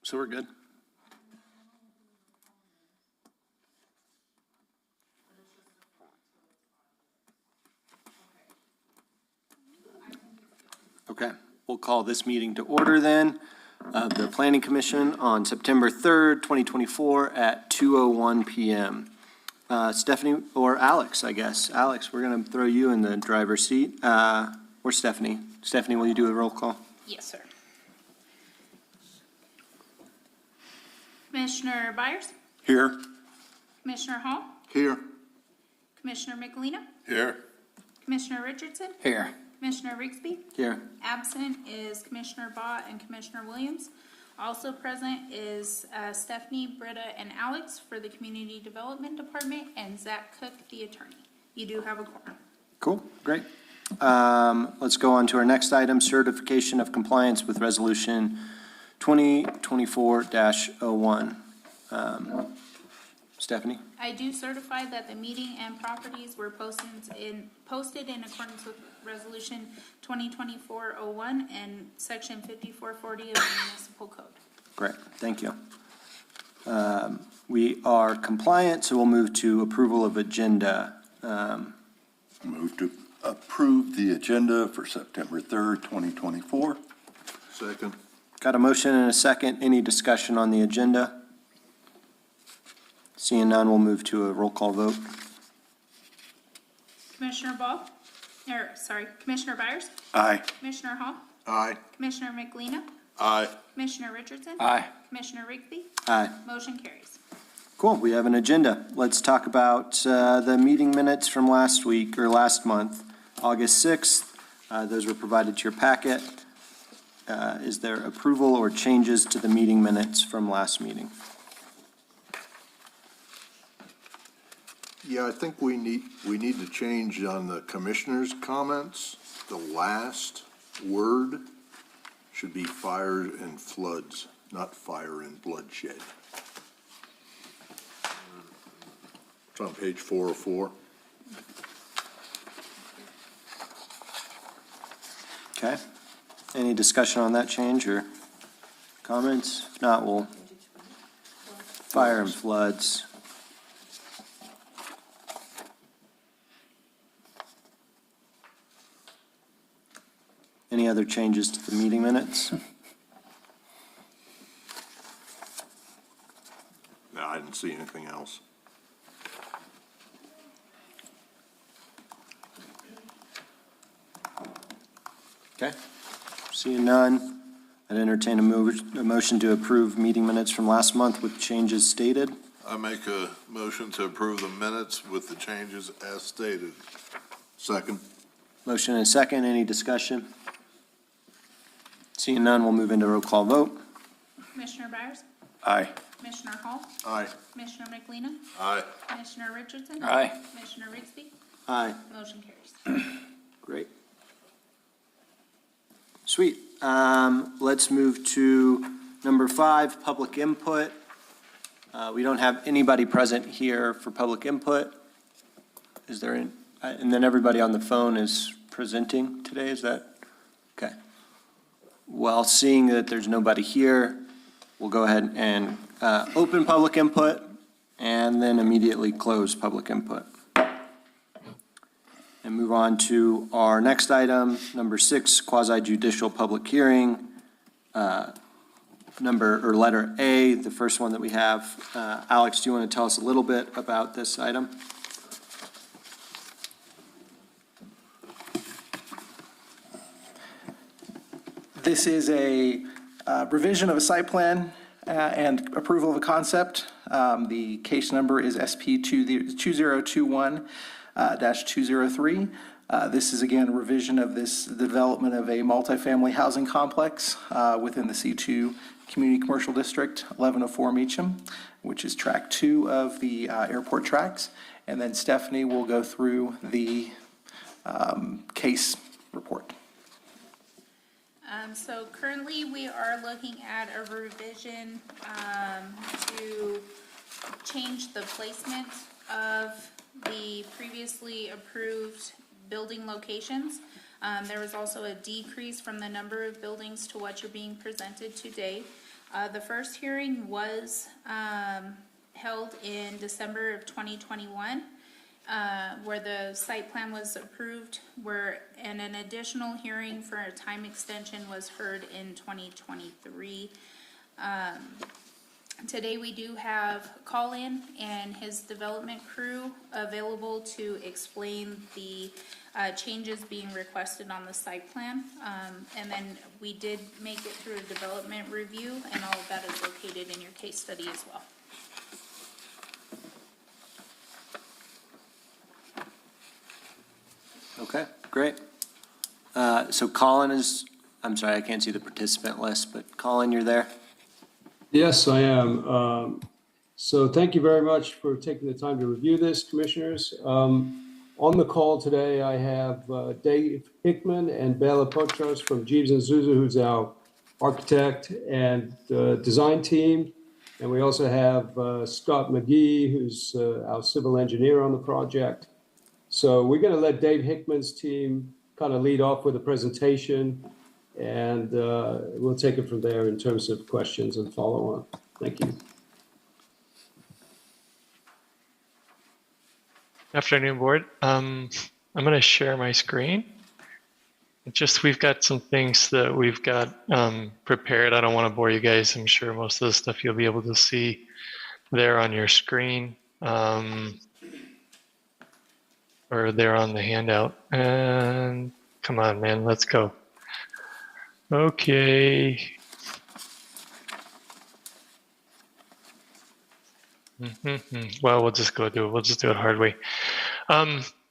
So we're good. Okay, we'll call this meeting to order then, of the Planning Commission on September 3rd, 2024 at 2:01 PM. Stephanie, or Alex, I guess. Alex, we're going to throw you in the driver's seat. Or Stephanie. Stephanie, will you do a roll call? Yes, sir. Commissioner Byers? Here. Commissioner Hall? Here. Commissioner Michelina? Here. Commissioner Richardson? Here. Commissioner Rigsby? Here. Absent is Commissioner Baugh and Commissioner Williams. Also present is Stephanie, Britta, and Alex for the Community Development Department, and Zach Cook, the attorney. You do have a quorum. Cool, great. Let's go on to our next item, certification of compliance with Resolution 2024-01. Stephanie? I do certify that the meeting and properties were posted in accordance with Resolution 2024-01 and Section 5440 of the Municipal Code. Great, thank you. We are compliant, so we'll move to approval of agenda. Move to approve the agenda for September 3rd, 2024. Second. Got a motion and a second. Any discussion on the agenda? Seeing none, we'll move to a roll call vote. Commissioner Byers? Aye. Commissioner Hall? Aye. Commissioner Michelina? Aye. Commissioner Richardson? Aye. Commissioner Rigsby? Aye. Motion carries. Cool, we have an agenda. Let's talk about the meeting minutes from last week, or last month, August 6th. Those were provided to your packet. Is there approval or changes to the meeting minutes from last meeting? Yeah, I think we need to change on the commissioner's comments. The last word should be fire and floods, not fire and bloodshed. It's on page 404. Okay. Any discussion on that change or comments? If not, we'll fire and floods. Any other changes to the meeting minutes? No, I didn't see anything else. Okay. Seeing none, I'd entertain a motion to approve meeting minutes from last month with changes stated. I make a motion to approve the minutes with the changes as stated. Second. Motion and a second. Any discussion? Seeing none, we'll move into roll call vote. Commissioner Byers? Aye. Commissioner Hall? Aye. Commissioner Michelina? Aye. Commissioner Richardson? Aye. Commissioner Rigsby? Aye. Motion carries. Great. Sweet. Let's move to number 5, public input. We don't have anybody present here for public input. Is there, and then everybody on the phone is presenting today, is that? Okay. Well, seeing that there's nobody here, we'll go ahead and open public input and then immediately close public input. And move on to our next item, number 6, quasi-judicial public hearing. Letter A, the first one that we have. Alex, do you want to tell us a little bit about this item? This is a revision of a site plan and approval of a concept. The case number is SP 2021-203. This is again a revision of the development of a multifamily housing complex within the C2 Community Commercial District, 1104 Meacham, which is track 2 of the airport tracks. And then Stephanie will go through the case report. So currently we are looking at a revision to change the placement of the previously approved building locations. There was also a decrease from the number of buildings to what you're being presented today. The first hearing was held in December of 2021, where the site plan was approved, and an additional hearing for a time extension was heard in 2023. Today we do have Colin and his development crew available to explain the changes being requested on the site plan. And then we did make it through a development review, and all of that is located in your case study as well. Okay, great. So Colin is, I'm sorry, I can't see the participant list, but Colin, you're there? Yes, I am. So thank you very much for taking the time to review this, commissioners. On the call today, I have Dave Hickman and Bela Potros from Jeeves and Souza, who's our architect and design team. And we also have Scott McGee, who's our civil engineer on the project. So we're going to let Dave Hickman's team kind of lead off with a presentation, and we'll take it from there in terms of questions and follow on. Thank you. Afternoon, board. I'm going to share my screen. We've got some things that we've got prepared. I don't want to bore you guys. I'm sure most of the stuff you'll be able to see there on your screen, or there on the handout. And come on, man, let's go. Okay. Well, we'll just go do it. We'll just do it hard way.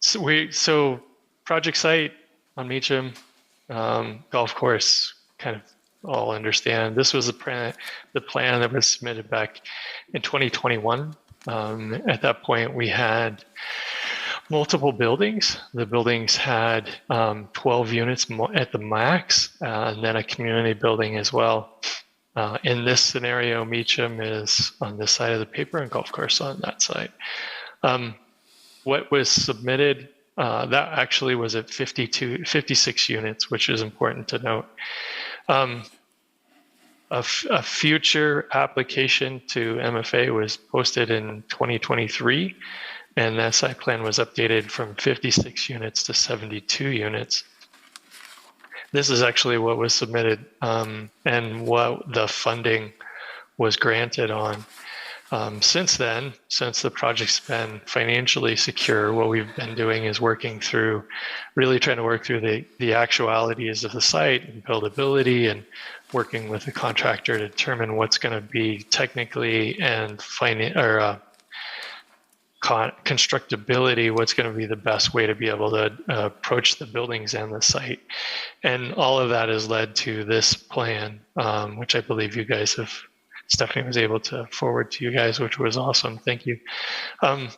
So project site on Meacham, golf course, kind of all understand. This was the plan that was submitted back in 2021. At that point, we had multiple buildings. The buildings had 12 units at the max, and then a community building as well. In this scenario, Meacham is on this side of the paper and golf course on that side. What was submitted, that actually was at 56 units, which is important to note. A future application to MFA was posted in 2023, and that site plan was updated from 56 units to 72 units. This is actually what was submitted and what the funding was granted on. Since then, since the project's been financially secure, what we've been doing is really trying to work through the actualities of the site and buildability, and working with the contractor to determine what's going to be technically and constructability, what's going to be the best way to be able to approach the buildings and the site. And all of that has led to this plan, which I believe you guys Stephanie was able to forward to you guys, which was awesome. Thank you. A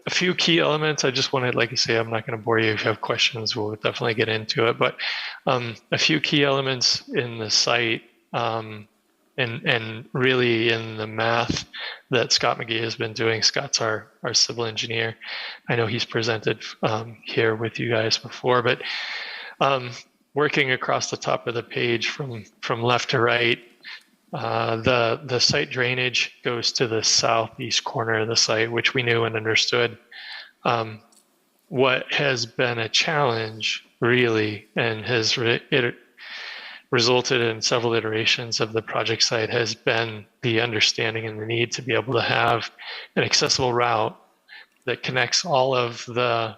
few key elements. I just wanted, like I say, I'm not going to bore you. If you have questions, we'll definitely get into it. But a few key elements in the site, and really in the math that Scott McGee has been doing. Scott's our civil engineer. I know he's presented here with you guys before, but working across the top of the page from left to right, the site drainage goes to the southeast corner of the site, which we knew and understood. What has been a challenge, really, and has resulted in several iterations of the project site, has been the understanding and the need to be able to have an accessible route that connects all of the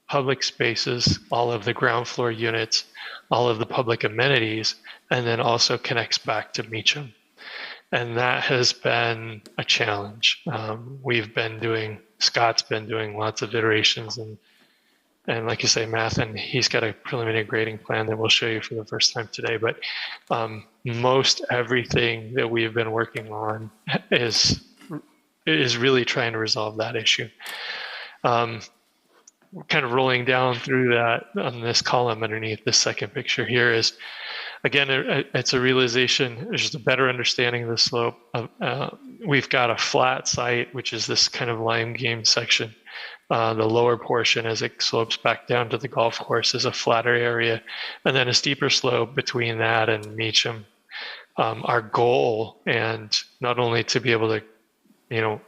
public spaces, all of the ground floor units, all of the public amenities, and then also connects back to Meacham. And that has been a challenge. Scott's been doing lots of iterations and like you say, math, and he's got a preliminary grading plan that we'll show you for the first time today. But most everything that we've been working on is really trying to resolve that issue. We're kind of rolling down through that on this column underneath this second picture here is, again, it's a realization, there's just a better understanding of the slope. We've got a flat site, which is this kind of lime game section. The lower portion, as it slopes back down to the golf course, is a flatter area, and then a steeper slope between that and Meacham. our goal, and not only to be able to, you know,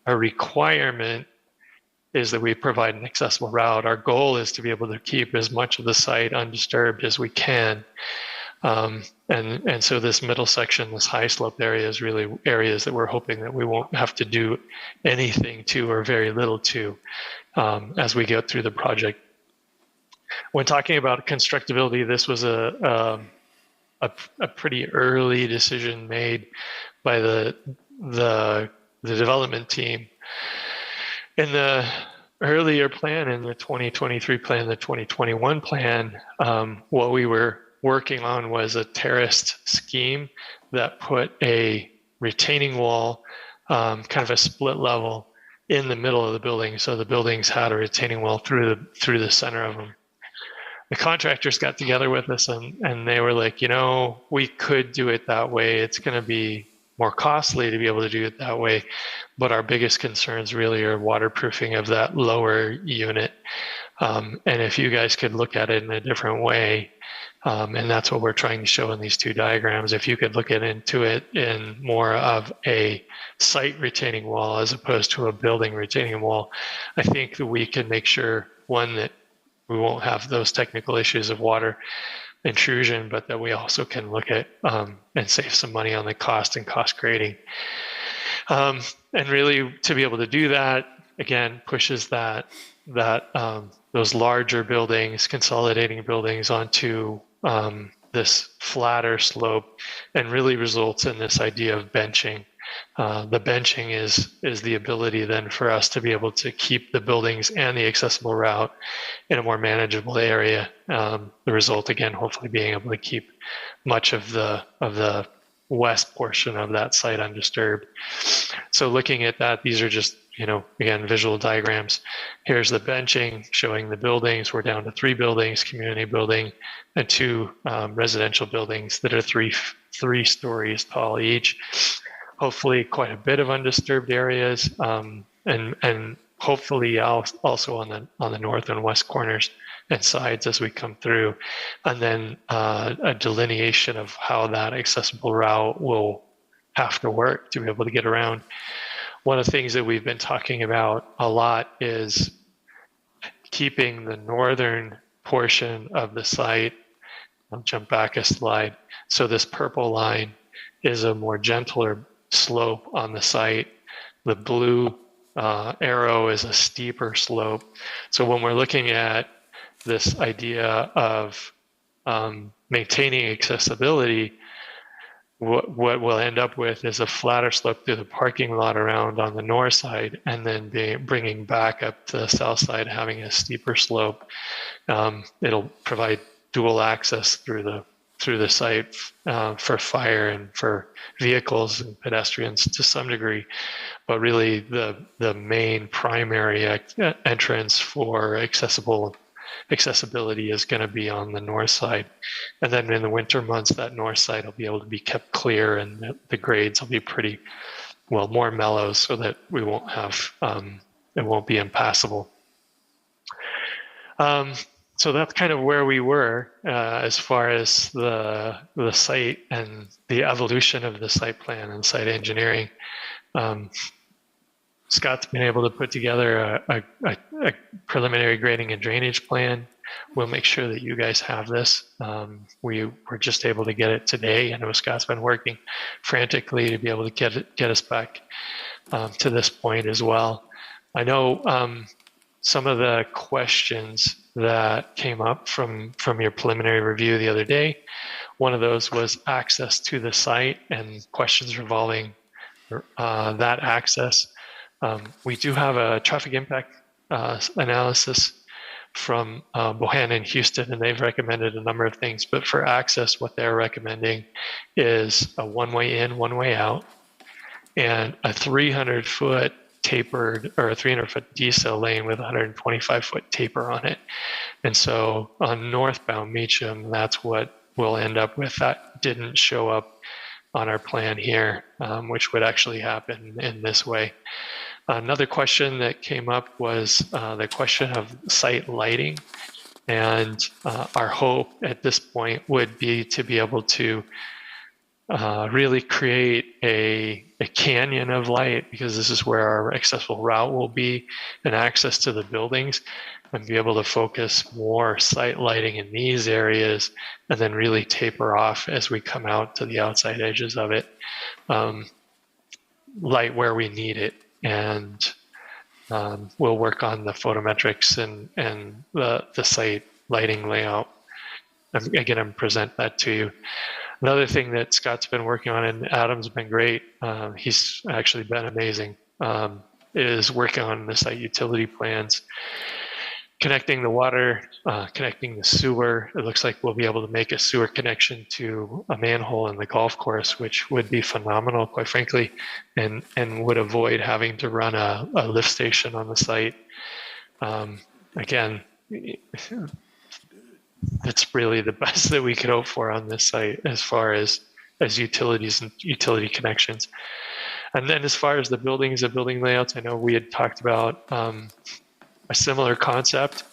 a requirement is that we provide an accessible route. Our goal is to be able to keep as much of the site undisturbed as we can. And so this middle section, this high slope area, is really areas that we're hoping that we won't have to do anything to, or very little to, as we get through the project. When talking about constructability, this was a pretty early decision made by the development team. In the earlier plan, in the 2023 plan, the 2021 plan, what we were working on was a terraced scheme that put a retaining wall, kind of a split level, in the middle of the building. So the buildings had a retaining wall through the center of them. The contractors got together with us and they were like, you know, we could do it that way. It's going to be more costly to be able to do it that way. But our biggest concerns really are waterproofing of that lower unit. And if you guys could look at it in a different way, and that's what we're trying to show in these two diagrams, if you could look into it in more of a site retaining wall as opposed to a building retaining wall, I think that we can make sure, one, that we won't have those technical issues of water intrusion, but that we also can look at and save some money on the cost and cost grading. And really, to be able to do that, again, pushes those larger buildings, consolidating buildings onto this flatter slope, and really results in this idea of benching. The benching is the ability then for us to be able to keep the buildings and the accessible route in a more manageable area. The result, again, hopefully being able to keep much of the west portion of that site undisturbed. So looking at that, these are just, you know, again, visual diagrams. Here's the benching showing the buildings. We're down to 3 buildings, community building, and 2 residential buildings that are three stories tall each. Hopefully quite a bit of undisturbed areas, and hopefully also on the north and west corners and sides as we come through, and then a delineation of how that accessible route will have to work to be able to get around. One of the things that we've been talking about a lot is keeping the northern portion of the site. I'll jump back a slide. So this purple line is a more gentler slope on the site. The blue arrow is a steeper slope. So when we're looking at this idea of maintaining accessibility, what we'll end up with is a flatter slope through the parking lot around on the north side, and then bringing back up to the south side, having a steeper slope. It'll provide dual access through the site for fire and for vehicles and pedestrians to some degree, but really the main primary entrance for accessibility is going to be on the north side. And then in the winter months, that north side will be able to be kept clear, and the grades will be pretty, well, more mellow, so that we won't have, it won't be impassable. So that's kind of where we were as far as the site and the evolution of the site plan and site engineering. Scott's been able to put together a preliminary grading and drainage plan. We'll make sure that you guys have this. We were just able to get it today. I know Scott's been working frantically to be able to get us back to this point as well. I know some of the questions that came up from your preliminary review the other day. One of those was access to the site and questions revolving that access. We do have a traffic impact analysis from Bohannon Houston, and they've recommended a number of things, but for access, what they're recommending is a one-way in, one-way out, and a 300-foot tapered, or a 300-foot decel lane with a 125-foot taper on it. And so on northbound Meacham, that's what we'll end up with. That didn't show up on our plan here, which would actually happen in this way. Another question that came up was the question of site lighting. And our hope at this point would be to be able to really create a canyon of light, because this is where our accessible route will be and access to the buildings, and be able to focus more site lighting in these areas and then really taper off as we come out to the outside edges of it, light where we need it. And we'll work on the photometrics and the site lighting layout. Again, I'm present that to you. Another thing that Scott's been working on, and Adam's been great, he's actually been amazing, is working on the site utility plans, connecting the water, connecting the sewer. It looks like we'll be able to make a sewer connection to a manhole in the golf course, which would be phenomenal, quite frankly, and would avoid having to run a lift station on the site. Again, it's really the best that we could hope for on this site as far as utilities and utility connections. And then as far as the buildings and building layouts, I know we had talked about a similar concept.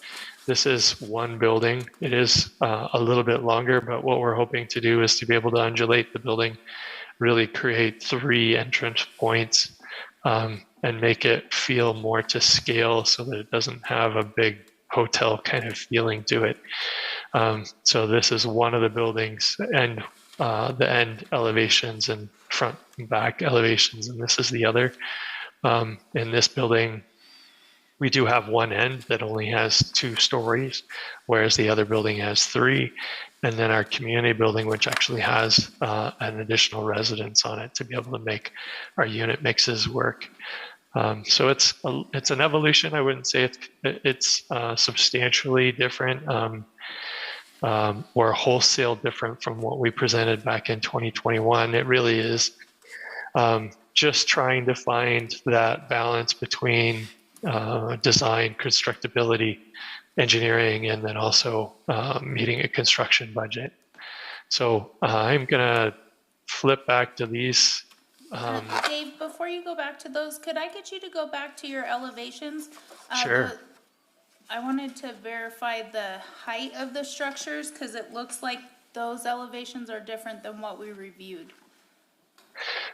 This is one building. It is a little bit longer, but what we're hoping to do is to be able to undulate the building, really create 3 entrance points, and make it feel more to scale so that it doesn't have a big hotel kind of feeling to it. So this is one of the buildings, and the end elevations and front and back elevations, and this is the other. In this building, we do have one end that only has 2 stories, whereas the other building has 3. And then our community building, which actually has an additional residence on it to be able to make our unit mixes work. So it's an evolution. I wouldn't say it's substantially different or wholesale different from what we presented back in 2021. It really is just trying to find that balance between design, constructability, engineering, and then also meeting a construction budget. So I'm gonna flip back to these. Dave, before you go back to those, could I get you to go back to your elevations? Sure. I wanted to verify the height of the structures, because it looks like those elevations are different than what we reviewed.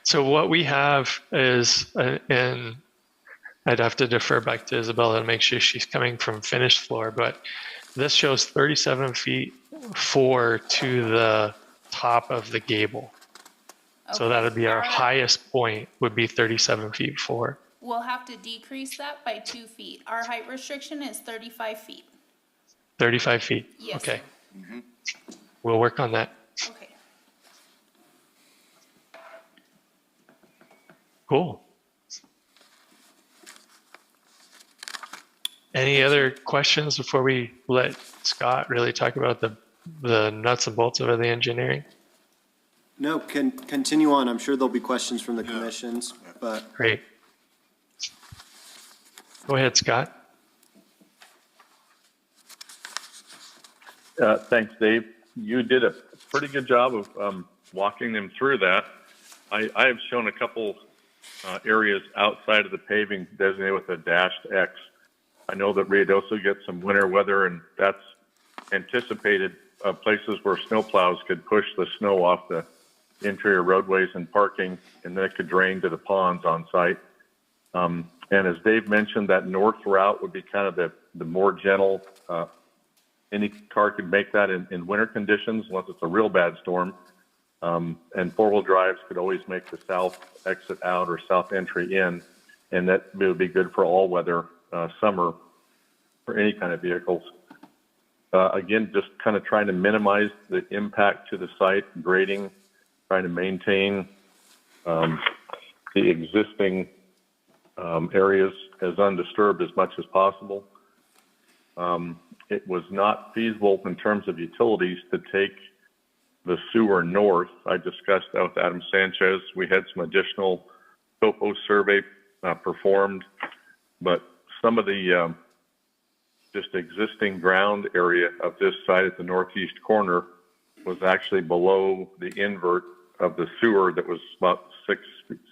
So what we have is, and I'd have to defer back to Isabella to make sure she's coming from finished floor, but this shows 37 feet 4 to the top of the gable. So Okay. that would be our highest point, would be 37 feet 4. We'll have to decrease that by 2 feet. Our height restriction is 35 feet. 35 feet? Yes, Okay, sir. we'll work on that. Okay. Cool. Any other questions before we let Scott really talk about the nuts and bolts of the engineering? No, can continue on. I'm sure there'll be questions from the commissions, but Great. Go ahead, Scott. Thanks, Dave. You did a pretty good job of walking them through that. I have shown a couple areas outside of the paving designated with a dashed X. I know that Ruidoso gets some winter weather, and that's anticipated places where snowplows could push the snow off the interior roadways and parking, and then it could drain to the ponds on site. And as Dave mentioned, that north route would be kind of the more gentle. Any car could make that in winter conditions, unless it's a real bad storm. And 4-wheel drives could always make the south exit out or south entry in, and that would be good for all weather summer for any kind of vehicles. Again, just kind of trying to minimize the impact to the site, grading, trying to maintain the existing areas as undisturbed as much as possible. It was not feasible in terms of utilities to take the sewer north. I discussed that with Adam Sanchez. We had some additional topo survey performed, but some of the just existing ground area of this site at the northeast corner was actually below the invert of the sewer that was about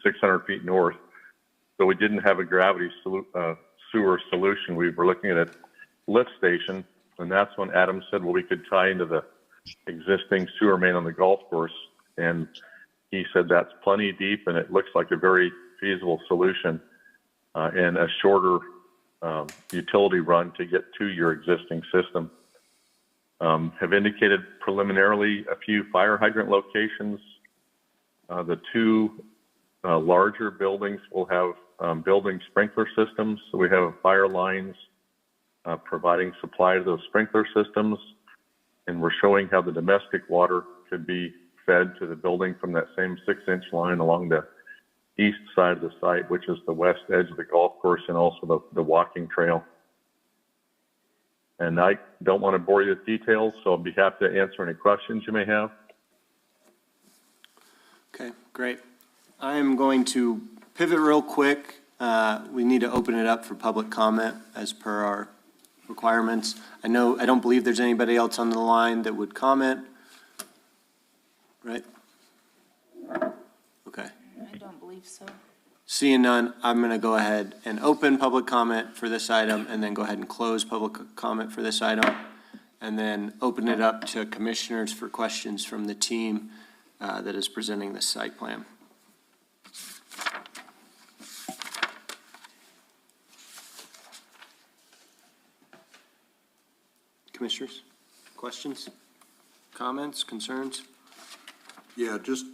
600 feet north. So we didn't have a gravity sewer solution. We were looking at a lift station, And that's when Adam said, well, we could tie into the existing sewer main on the golf course. And he said that's plenty deep, and it looks like a very feasible solution and a shorter utility run to get to your existing system. Have indicated preliminarily a few fire hydrant locations. The two larger buildings will have building sprinkler systems. So we have fire lines providing supply to those sprinkler systems. And we're showing how the domestic water could be fed to the building from that same 6-inch line along the east side of the site, which is the west edge of the golf course and also the walking trail. And I don't want to bore you with details, so I'll be happy to answer any questions you may have. Okay, great. I'm going to pivot real quick. We need to open it up for public comment as per our requirements. I don't believe there's anybody else on the line that would comment. Right? Okay. I don't believe so. Seeing none, I'm going to go ahead and open public comment for this item and then go ahead and close public comment for this item. And then open it up to commissioners for questions from the team that is presenting this site plan. Commissioners, questions, comments, concerns? Yeah, just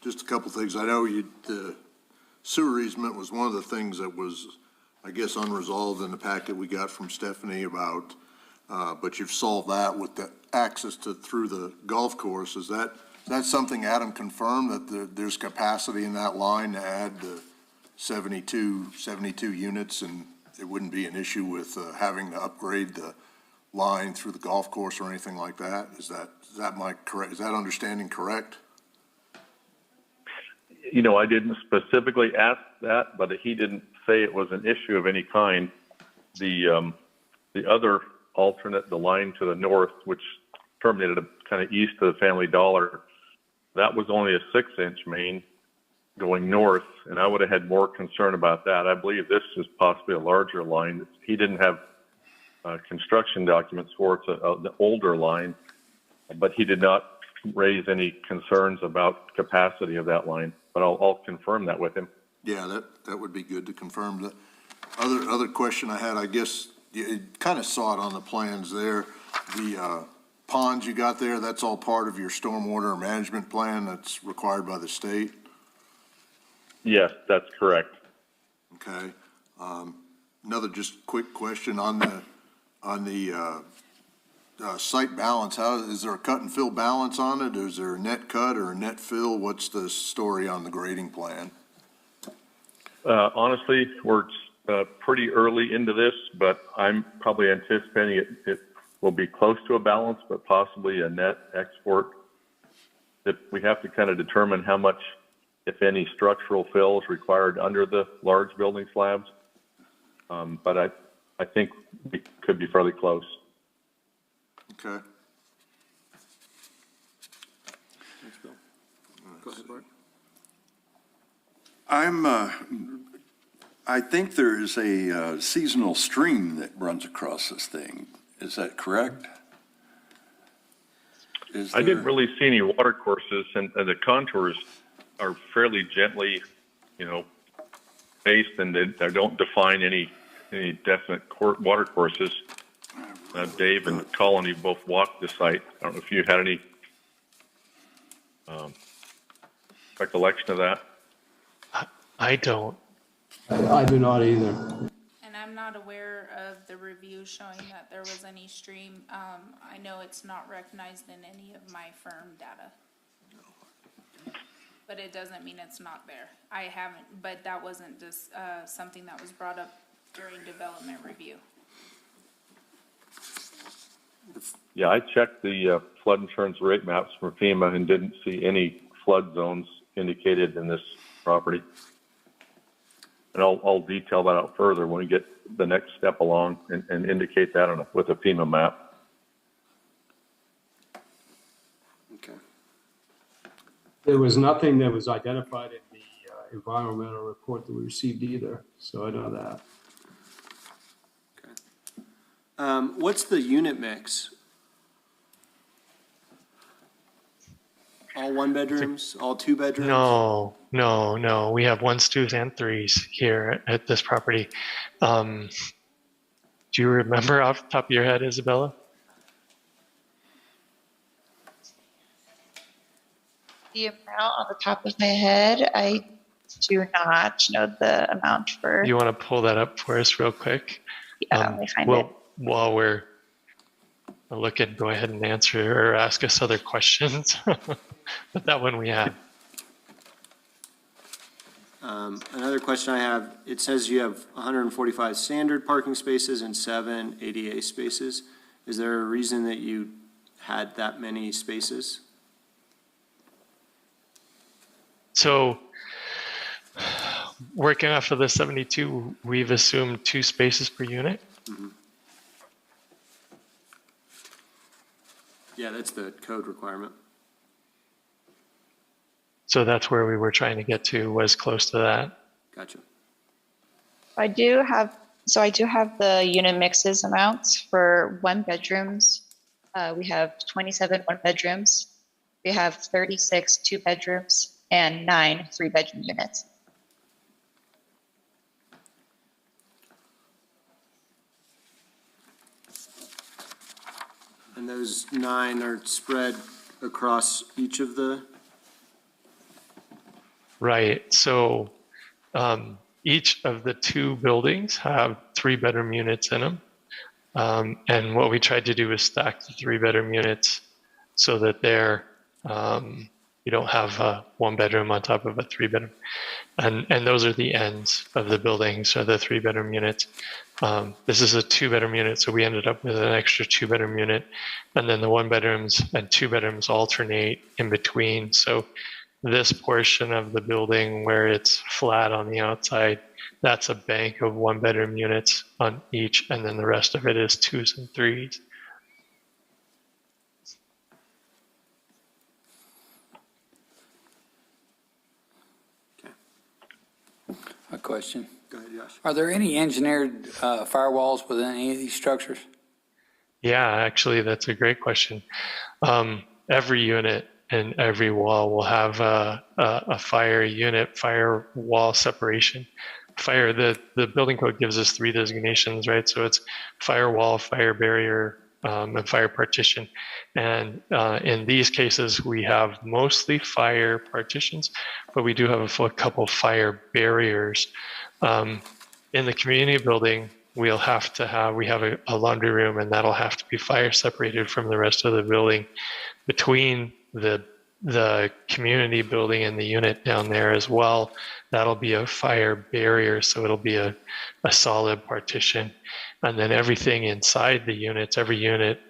a couple things. I know the sewer easement was one of the things that was, I guess, unresolved in the packet we got from Stephanie about, but you've solved that with the access through the golf course. Is that something Adam confirmed, that there's capacity in that line to add the 72 units, and it wouldn't be an issue with having to upgrade the line through the golf course or anything like that? Is that understanding correct? You know, I didn't specifically ask that, but he didn't say it was an issue of any kind. The other alternate, the line to the north, which terminated kind of east of the Family Dollar, that was only a 6-inch main going north, and I would have had more concern about that. I believe this is possibly a larger line. He didn't have construction documents for it. It's the older line, but he did not raise any concerns about capacity of that line. But I'll confirm that with him. Yeah, that would be good to confirm. The other question I had, I guess you kind of saw it on the plans there. The ponds you got there, that's all part of your stormwater management plan that's required by the state? Yes, that's correct. Okay. Another just quick question on the site balance. Is there a cut and fill balance on it? Is there a net cut or a net fill? What's the story on the grading plan? Honestly, we're pretty early into this, but I'm probably anticipating it will be close to a balance, but possibly a net export. That we have to kind of determine how much, if any, structural fill is required under the large building slabs. But I think we could be fairly close. Okay. Thanks, Bill. Go ahead, Bart. I think there is a seasonal stream that runs across this thing. Is that correct? I didn't really see any water courses, and the contours are fairly gently, based, and they don't define any definite water courses. Dave and Colin, you both walked the site. I don't know if you had any recollection of that. I don't. I do not either. And I'm not aware of the review showing that there was any stream. I know it's not recognized in any of my firm data. But it doesn't mean it's not there. I haven't, but that wasn't just something that was brought up during development review. Yeah, I checked the flood insurance rate maps from FEMA and didn't see any flood zones indicated in this property. And I'll detail that out further when we get the next step along and indicate that with a FEMA map. Okay. There was nothing that was identified in the environmental report that we received either, so I know that. What's the unit mix? All one bedrooms, all two bedrooms? No. We have 1s, 2s, and 3s here at this property. Do you remember off the top of your head, Isabella? The amount on the top of my head, I do not know the amount for. You want to pull that up for us real quick? Let me find it. While we're looking, go ahead and answer or ask us other questions. But that one we have. Another question I have, it says you have 145 standard parking spaces and 7 ADA spaces. Is there a reason that you had that many spaces? So working off of the 72, we've assumed 2 spaces per unit. Mm-hmm. Yeah, that's the code requirement. So that's where we were trying to get to, was close to that. Gotcha. I do have the unit mixes amounts for 1 bedrooms. We have 27 1 bedrooms. We have 36 2 bedrooms and 9 3 bedroom units. And those 9 are spread across each of the? Right. So each of the 2 buildings have 3-bedroom units in them. And what we tried to do is stack the 3-bedroom units so that you don't have a 1-bedroom on top of a 3-bedroom. And those are the ends of the buildings, are the 3-bedroom units. This is a 2-bedroom unit, so we ended up with an extra 2-bedroom unit. And then the 1-bedrooms and 2-bedrooms alternate in between. So this portion of the building where it's flat on the outside, that's a bank of 1-bedroom units on each, and then the rest of it is 2s and 3s. A question. Go ahead, Josh. Are there any engineered firewalls within any of these structures? Yeah, actually, that's a great question. Every unit and every wall will have a firewall separation. The building code gives us 3 designations, right? So it's firewall, fire barrier, and fire partition. And in these cases, we have mostly fire partitions, but we do have a couple fire barriers. In the community building, we have a laundry room, and that'll have to be fire separated from the rest of the building. Between the community building and the unit down there as well, that'll be a fire barrier, so it'll be a solid partition. And then everything inside the units, every unit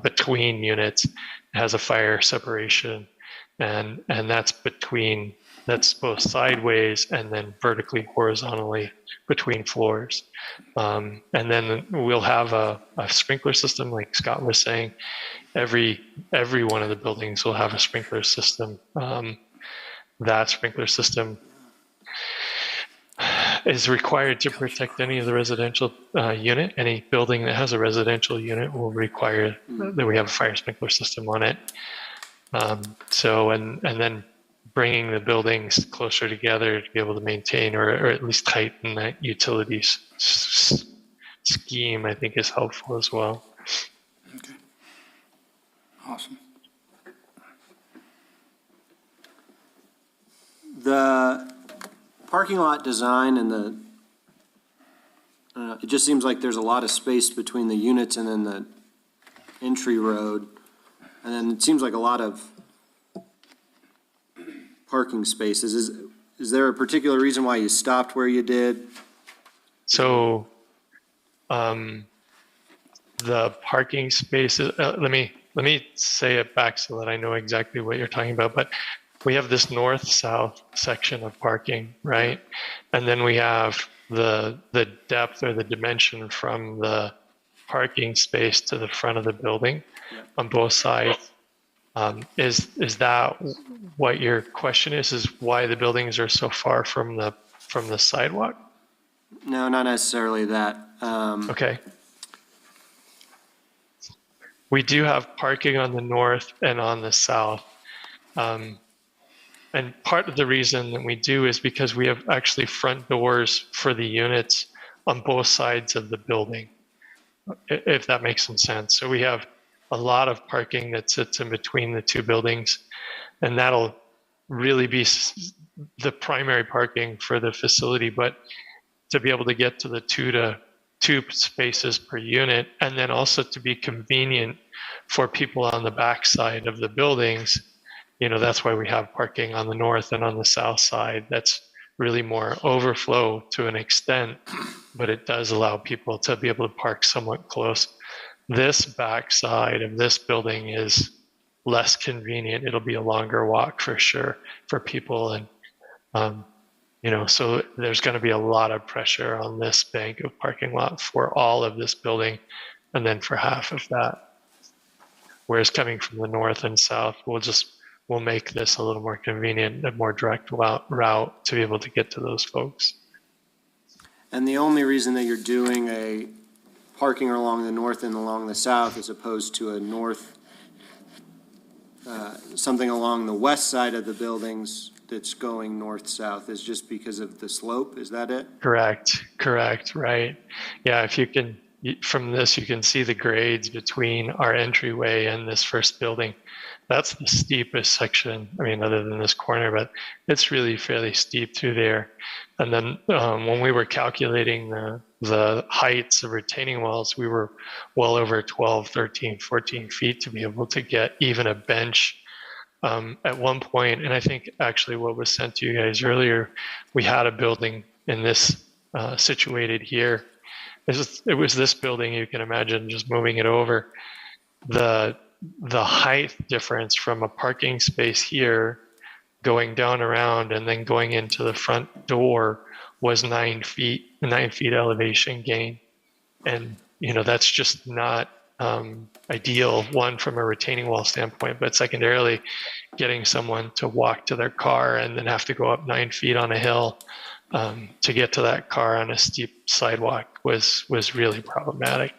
between units has a fire separation, and that's both sideways and then vertically, horizontally between floors. And then we'll have a sprinkler system, like Scott was saying. Every one of the buildings will have a sprinkler system. That sprinkler system is required to protect any of the residential unit. Any building that has a residential unit will require that we have a fire sprinkler system on it. And then bringing the buildings closer together to be able to maintain or at least tighten that utilities scheme, I think, is helpful as well. Okay. Awesome. The parking lot design and it just seems like there's a lot of space between the units and then the entry road. And then it seems like a lot of parking spaces. Is there a particular reason why you stopped where you did? So the parking spaces, let me say it back so that I know exactly what you're talking about, but we have this north-south section of parking, right? And then we have the depth or the dimension from the parking space to the front of the building on both sides. Is that what your question is why the buildings are so far from the sidewalk? No, not necessarily that. Okay. We do have parking on the north and on the south. And part of the reason that we do is because we have actually front doors for the units on both sides of the building, if that makes some sense. So we have a lot of parking that sits in between the two buildings, and that'll really be the primary parking for the facility. But to be able to get to the two spaces per unit, and then also to be convenient for people on the back side of the buildings, that's why we have parking on the north and on the south side. That's really more overflow to an extent, but it does allow people to be able to park somewhat close. This back side of this building is less convenient. It'll be a longer walk for sure for people. And, so there's going to be a lot of pressure on this bank of parking lot for all of this building, and then for half of that. Whereas coming from the north and south, we'll make this a little more convenient, a more direct route to be able to get to those folks. And the only reason that you're doing a parking along the north and along the south as opposed to a north, something along the west side of the buildings that's going north-south is just because of the slope, is that it? Correct, right. Yeah, if you can, from this, you can see the grades between our entryway and this first building. That's the steepest section, other than this corner, but it's really fairly steep through there. And then when we were calculating the heights of retaining walls, we were well over 12, 13, 14 feet to be able to get even a bench at one point. And I think actually what was sent to you guys earlier, we had a building in this situated here. It was this building, you can imagine just moving it over. The height difference from a parking space here going down around and then going into the front door was 9 feet elevation gain. And, that's just not ideal, one, from a retaining wall standpoint, but secondarily, getting someone to walk to their car and then have to go up 9 feet on a hill to get to that car on a steep sidewalk was really problematic.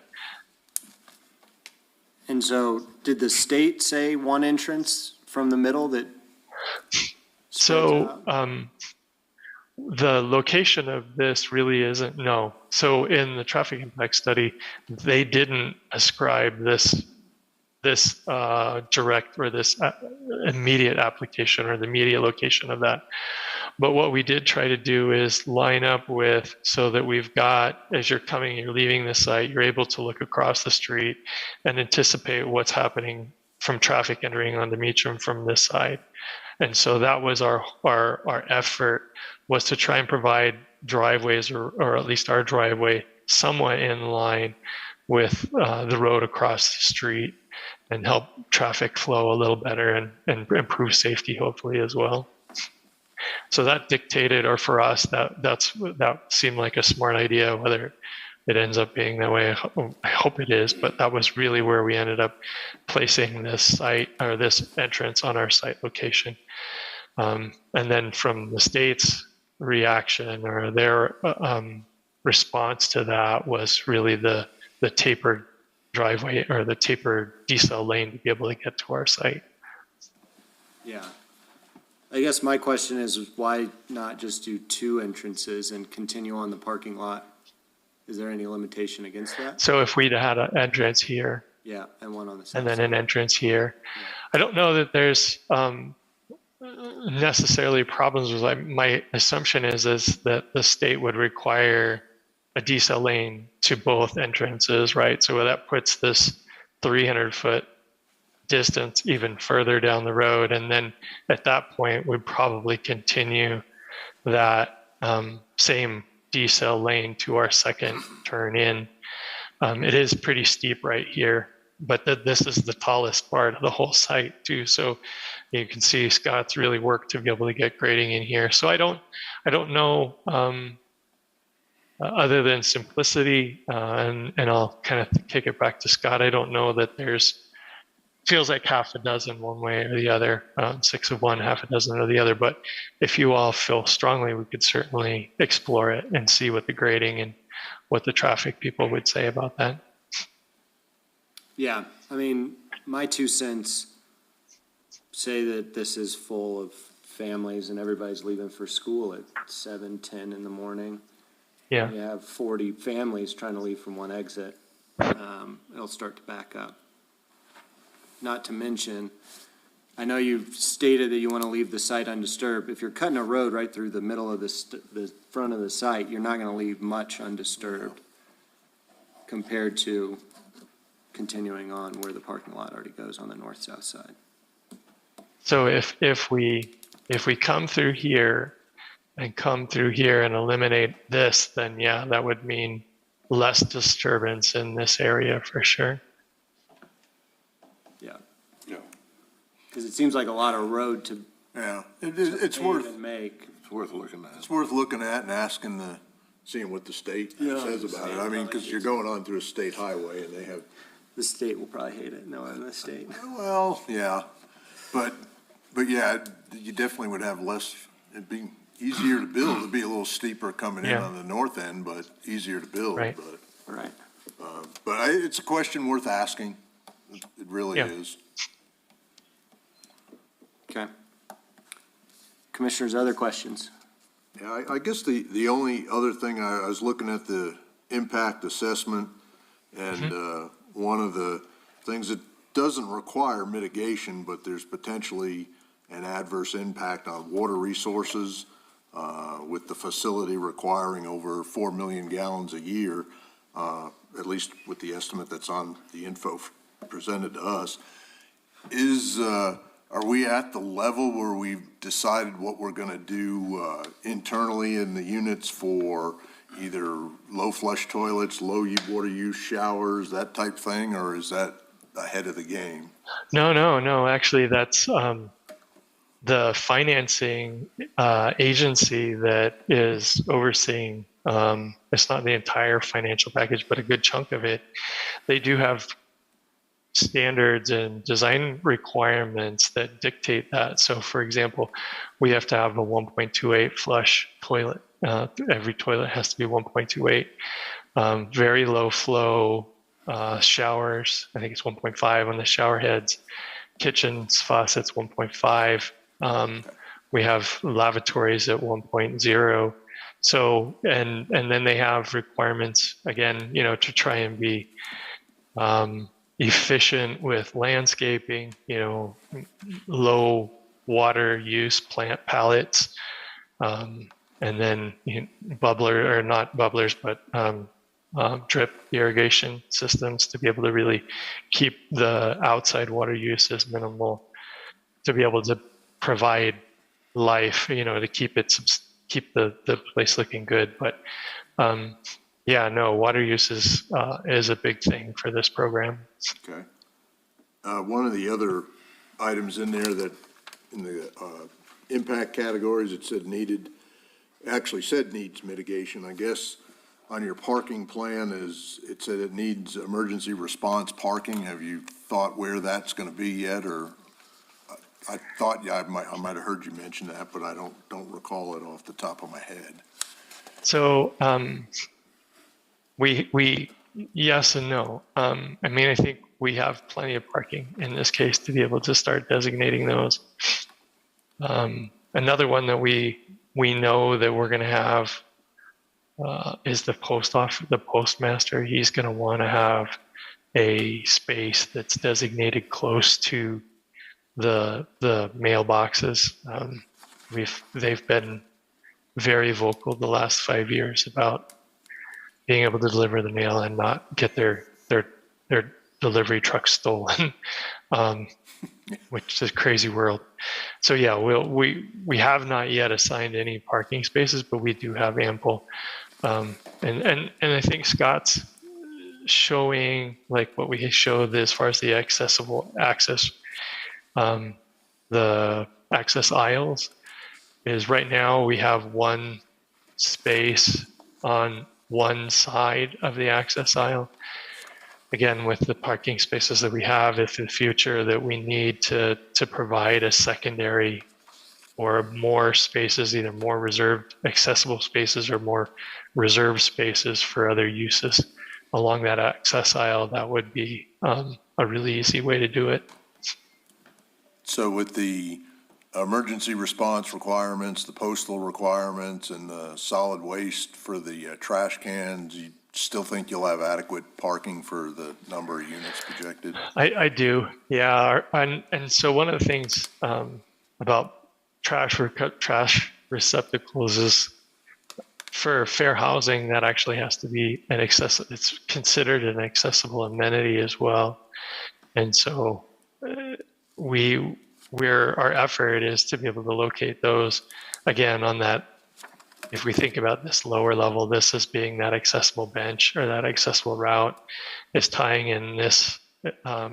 And so did the state say one entrance from the middle that? So the location of this really isn't, no. So in the traffic impact study, they didn't ascribe this direct or this immediate application or the immediate location of that. But what we did try to do is line up with, so that we've got, as you're leaving the site, you're able to look across the street and anticipate what's happening from traffic entering onto Meacham from this side. And so that was our effort, was to try and provide driveways, or at least our driveway, somewhat in line with the road across the street, and help traffic flow a little better and improve safety hopefully as well. So that dictated, or for us, that seemed like a smart idea. Whether it ends up being that way, I hope it is, but that was really where we ended up placing this site, or this entrance, on our site location. And then from the state's reaction, or their response to that, was really the tapered driveway, or the tapered decel lane, to be able to get to our site. Yeah. I guess my question is, why not just do two entrances and continue on the parking lot? Is there any limitation against that? So if we'd had an entrance here, Yeah, and one on the south and then side. an entrance here, I don't know that there's necessarily problems with that. My assumption is that the state would require a decel lane to both entrances, right? So that puts this 300-foot distance even further down the road. And then at that point, we'd probably continue that same decel lane to our second turn in. It is pretty steep right here, but this is the tallest part of the whole site too. So you can see Scott's really worked to be able to get grading in here. So I don't know, other than simplicity, and I'll kind of kick it back to Scott. I don't know that feels like half a dozen one way or the other, 6 of one, half a dozen of the other. But if you all feel strongly, we could certainly explore it and see what the grading and what the traffic people would say about that. Yeah, I mean, my 2 cents say that this is full of families and everybody's leaving for school at 7, 10 in the morning. Yeah. You have 40 families trying to leave from one exit. It'll start to back up. Not to mention, I know you've stated that you want to leave the site undisturbed. If you're cutting a road right through the middle of the front of the site, you're not going to leave much undisturbed compared to continuing on where the parking lot already goes on the north-south side. So if we come through here and come through here and eliminate this, then yeah, that would mean less disturbance in this area for sure. Yeah, Yeah. because it seems like a lot of road to Yeah, it's pave worth, and make. It's worth looking at. it's worth looking at and asking seeing what the state says about it. I mean, because you're going on through a state highway and they have, The state will probably hate it, knowing the state. well, yeah, but yeah, you definitely would have less, it'd be easier to build. It'd be a little steeper coming in Yeah. on the north end, but easier to build. Right. Right. But it's a question worth asking. It really Yeah. is. Okay. Commissioners, other questions? Yeah, I guess the only other thing, I was looking at the impact assessment, and one of the things that doesn't require mitigation, but there's potentially an adverse impact on water resources, with the facility requiring over 4 million gallons a year, at least with the estimate that's on the info presented to us. Are we at the level where we've decided what we're going to do internally in the units for either low flush toilets, low water use showers, that type thing, or is that ahead of the game? No. Actually, that's the financing agency that is overseeing. It's not the entire financial package, but a good chunk of it. They do have standards and design requirements that dictate that. So, for example, we have to have a 1.28 flush toilet. Every toilet has to be 1.28. Very low flow showers. I think it's 1.5 on the shower heads. Kitchens, faucets, 1.5. We have lavatories at 1.0. So, and then they have requirements again, to try and be efficient with landscaping, low water use plant pallets, and then bubbler, or not bubblers, but drip irrigation systems to be able to really keep the outside water use as minimal, to be able to provide life, to keep the place looking good. But water use is a big thing for this program. Okay. One of the other items in there that, in the impact categories, it said needs mitigation. I guess on your parking plan it said it needs emergency response parking. Have you thought where that's going to be yet, or? I thought I might have heard you mention that, but I don't recall it off the top of my head. So we yes and no. I think we have plenty of parking in this case to be able to start designating those. Another one that we know that we're going to have is the postmaster. He's going to want to have a space that's designated close to the mailboxes. They've been very vocal the last 5 years about being able to deliver the mail and not get their delivery truck stolen, which is a crazy world. So yeah, we have not yet assigned any parking spaces, but we do have ample. And I think Scott's showing like what we showed as far as the access, the access aisles is right now we have one space on one side of the access aisle. Again, with the parking spaces that we have, if in the future that we need to provide a secondary or more spaces, either more reserved accessible spaces or more reserved spaces for other uses along that access aisle, that would be a really easy way to do it. So with the emergency response requirements, the postal requirements, and the solid waste for the trash cans, you still think you'll have adequate parking for the number of units projected? I do, yeah. And so one of the things about trash receptacles is for fair housing, that actually has to be it's considered an accessible amenity as well. And so our effort is to be able to locate those again on that. If we think about this lower level, this as being that accessible bench or that accessible route, is tying in this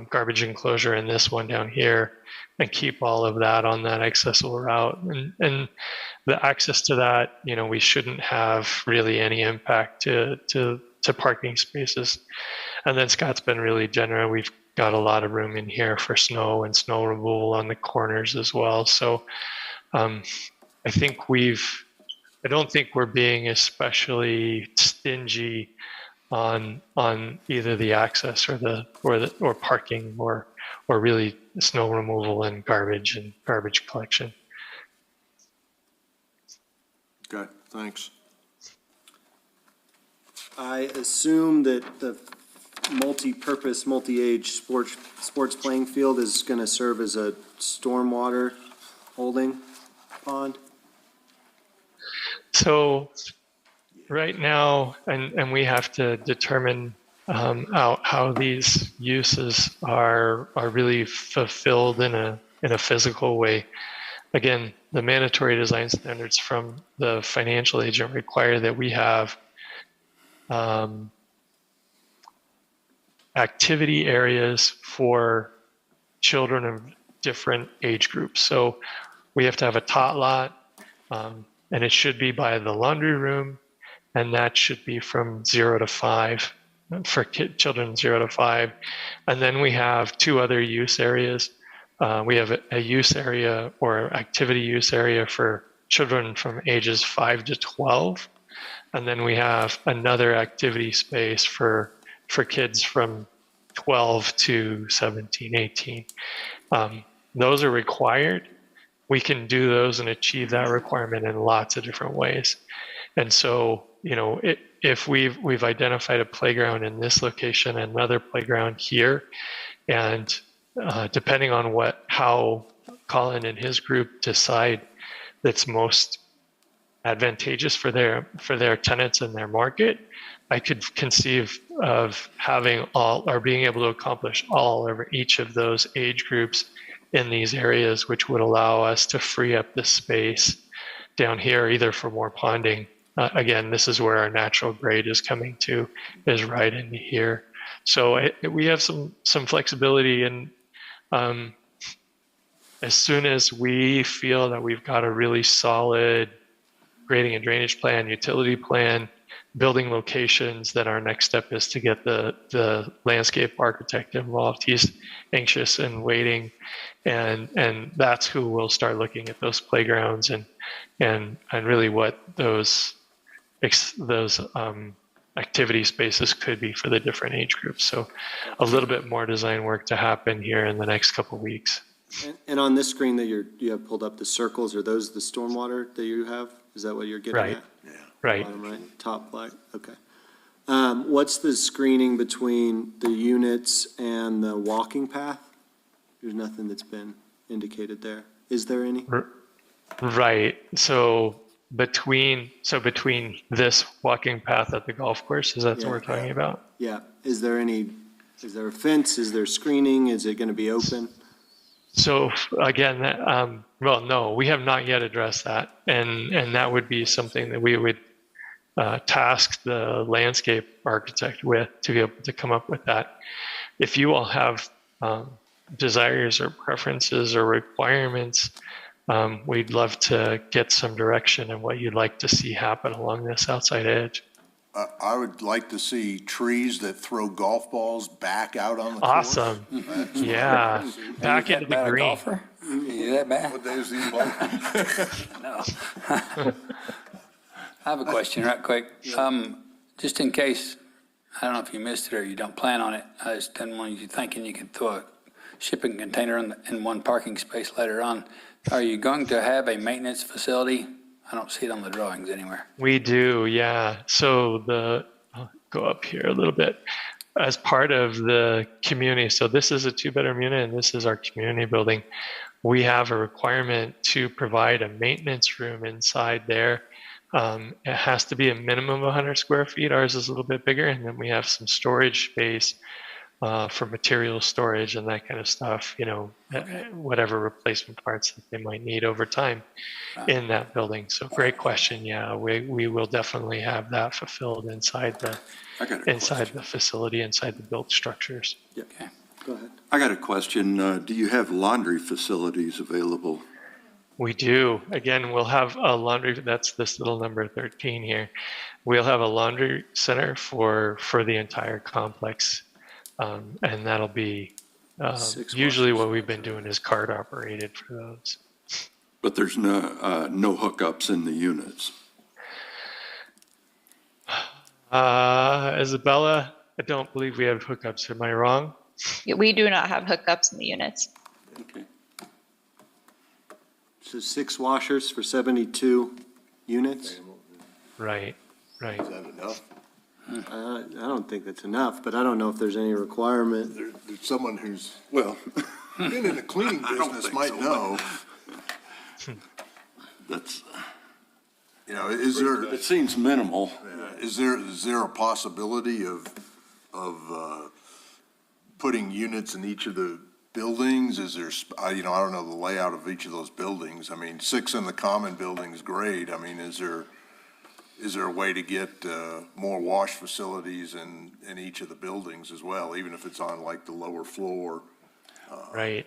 garbage enclosure and this one down here, and keep all of that on that accessible route. And the access to that, we shouldn't have really any impact to parking spaces. And then Scott's been really generous. We've got a lot of room in here for snow and snow removal on the corners as well. So I don't think we're being especially stingy on either the access or parking or really snow removal and garbage collection. Okay, thanks. I assume that the multi-purpose, multi-age sports playing field is going to serve as a stormwater holding pond? So right now, and we have to determine how these uses are really fulfilled in a physical way. Again, the mandatory design standards from the financial agent require that we have activity areas for children of different age groups. So we have to have a tot lot, and it should be by the laundry room, and that should be from 0 to 5 for children 0 to 5. And then we have two other use areas. We have a use area or activity use area for children from ages 5 to 12. And then we have another activity space for kids from 12 to 17, 18. Those are required. We can do those and achieve that requirement in lots of different ways. And so, if we've identified a playground in this location, another playground here, and depending on how Colin and his group decide that's most advantageous for their tenants and their market, I could conceive of having all or being able to accomplish all over each of those age groups in these areas, which would allow us to free up the space down here, either for more ponding. Again, this is where our natural grade is coming to, is right into here. So we have some flexibility, and as soon as we feel that we've got a really solid grading and drainage plan, utility plan, building locations, then our next step is to get the landscape architect involved. He's anxious and waiting, and that's who will start looking at those playgrounds and really what those activity spaces could be for the different age groups. So a little bit more design work to happen here in the next couple of weeks. And on this screen that you have pulled up, the circles, are those the stormwater that you have? Is that what you're getting Right. at? Yeah. Right. Bottom right, top black, okay. What's the screening between the units and the walking path? There's nothing that's been indicated there. Is there any? Right. So between this walking path at the golf course, is that what we're talking about? Yeah, is there a fence, is there screening, is it gonna be open? So again, no, we have not yet addressed that, and that would be something that we would task the landscape architect with, to be able to come up with that. If you all have desires or preferences or requirements, we'd love to get some direction on what you'd like to see happen along this outside edge. I would like to see trees that throw golf balls back out on the course. Awesome. Yeah. Back into the green. Golfer? You that bad? What day is he playing? No. I have a question right quick. Just in case I don't know if you missed it or you don't plan on it. I just didn't want you thinking you could throw a shipping container in one parking space later on. Are you going to have a maintenance facility? I don't see it on the drawings anywhere. We do, yeah. So I'll go up here a little bit. As part of the community, so this is a 2-bedroom unit and this is our community building. We have a requirement to provide a maintenance room inside there. It has to be a minimum of 100 square feet. Ours is a little bit bigger, and then we have some storage space for material storage and that kind of stuff, whatever replacement parts that they might need over time in that building. So great question. Yeah, we will definitely have that fulfilled inside the facility, inside the built structures. Yeah. Okay. Go ahead. I got a question. Do you have laundry facilities available? We do. Again, we'll have a laundry, that's this little number 13 here. We'll have a laundry center for the entire complex. And that'll be, usually what we've been doing is cart operated for those. But there's no hookups in the units. Isabella, I don't believe we have hookups. Am I wrong? We do not have hookups in the units. Okay. So 6 washers for 72 units? Right. Is that enough? I don't think that's enough, but I don't know if there's any requirement. There's someone who's Well, been in the cleaning I don't business think might so. know. that's, Is there, it seems minimal. is there a possibility of putting units in each of the buildings? Is there, I don't know the layout of each of those buildings. I mean, 6 in the common building is great. I mean, is there a way to get more wash facilities in each of the buildings as well, even if it's on like the lower floor? Right.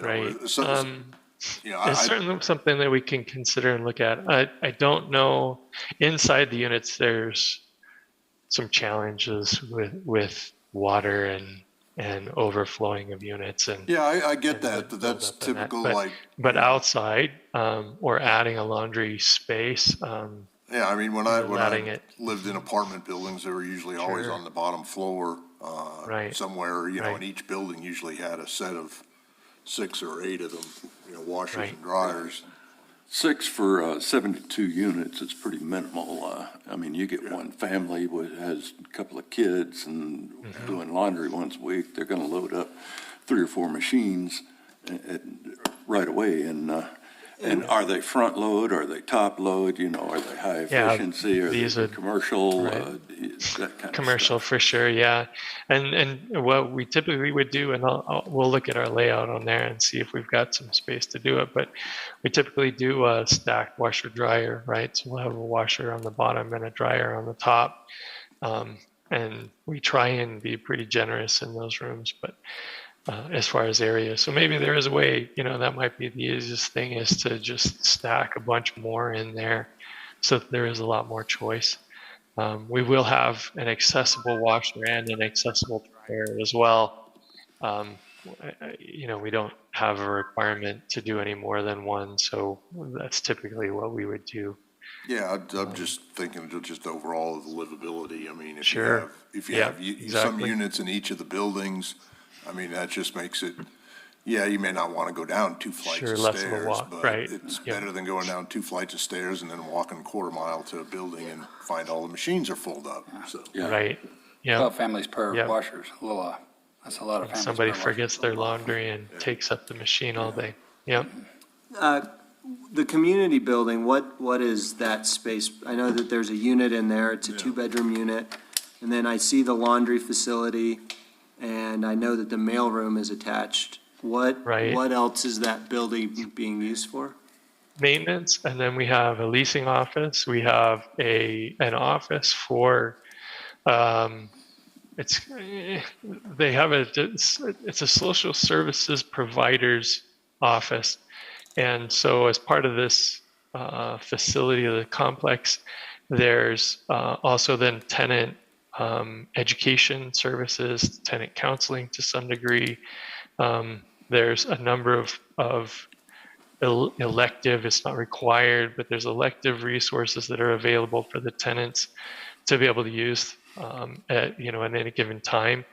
Right. It's certainly something that we can consider and look at. I don't know, inside the units, there's some challenges with water and overflowing of units and. Yeah, I get that. That's typical, But outside, or adding a laundry space, yeah, I mean, when I it. lived in apartment buildings, they were usually always Sure. on the bottom floor. Right. Somewhere, Right. and each building usually had a set of 6 or 8 of them, washers Right. and dryers. 6 for 72 units, it's pretty minimal. I mean, you get one family has a couple of kids and doing laundry once a week, they're going to load up 3 or 4 machines right away. And are they front load? Are they top load? Are they high Yeah, efficiency? Are these they are- commercial? right. That kind of Commercial stuff. for sure, yeah. And what we typically would do, and we'll look at our layout on there and see if we've got some space to do it, but we typically do a stacked washer dryer, right? So we'll have a washer on the bottom and a dryer on the top. And we try and be pretty generous in those rooms, but as far as area. So maybe there is a way, that might be the easiest thing, is to just stack a bunch more in there so that there is a lot more choice. We will have an accessible washer and an accessible dryer as well. We don't have a requirement to do any more than one, so that's typically what we would do. Yeah, I'm just thinking just overall of the livability. I mean, Sure. if you Yeah, have some exactly. units in each of the buildings, I mean, that just makes it, you may not want to go down 2 flights Sure, of less of a stairs, walk, but right, it's yeah. better than going down 2 flights of stairs and then walking a quarter mile to a building and find all the machines are fulled up, so. Yeah. Right, yeah. 12 families per Yeah. washers, that's a lot of families. Somebody per forgets washer. their laundry and takes up the machine all day. Yep. The community building, what is that space? I know that there's a unit in there, it's a 2-bedroom unit. And then I see the laundry facility, and I know that the mailroom is attached. Right. What else is that building being used for? Maintenance, and then we have a leasing office. We have an office for, it's a social services provider's office. And so as part of this facility of the complex, there's also then tenant education services, tenant counseling to some degree. There's a number of elective, it's not required, but there's elective resources that are available for the tenants to be able to use at any given time.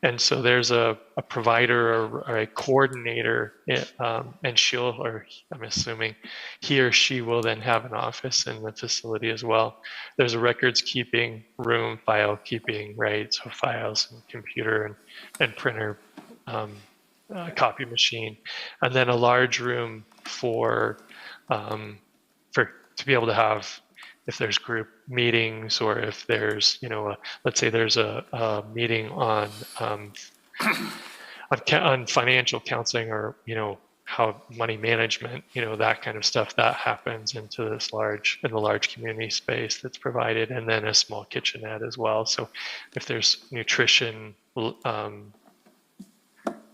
And so there's a provider or a coordinator, and I'm assuming he or she will then have an office in the facility as well. There's a records keeping room, file keeping, right? So files and computer and printer, copy machine, and then a large room to be able to have, if there's group meetings or if there's, let's say there's a meeting on financial counseling or, how money management, that kind of stuff that happens in the large community space that's provided, and then a small kitchenette as well. So if there's nutrition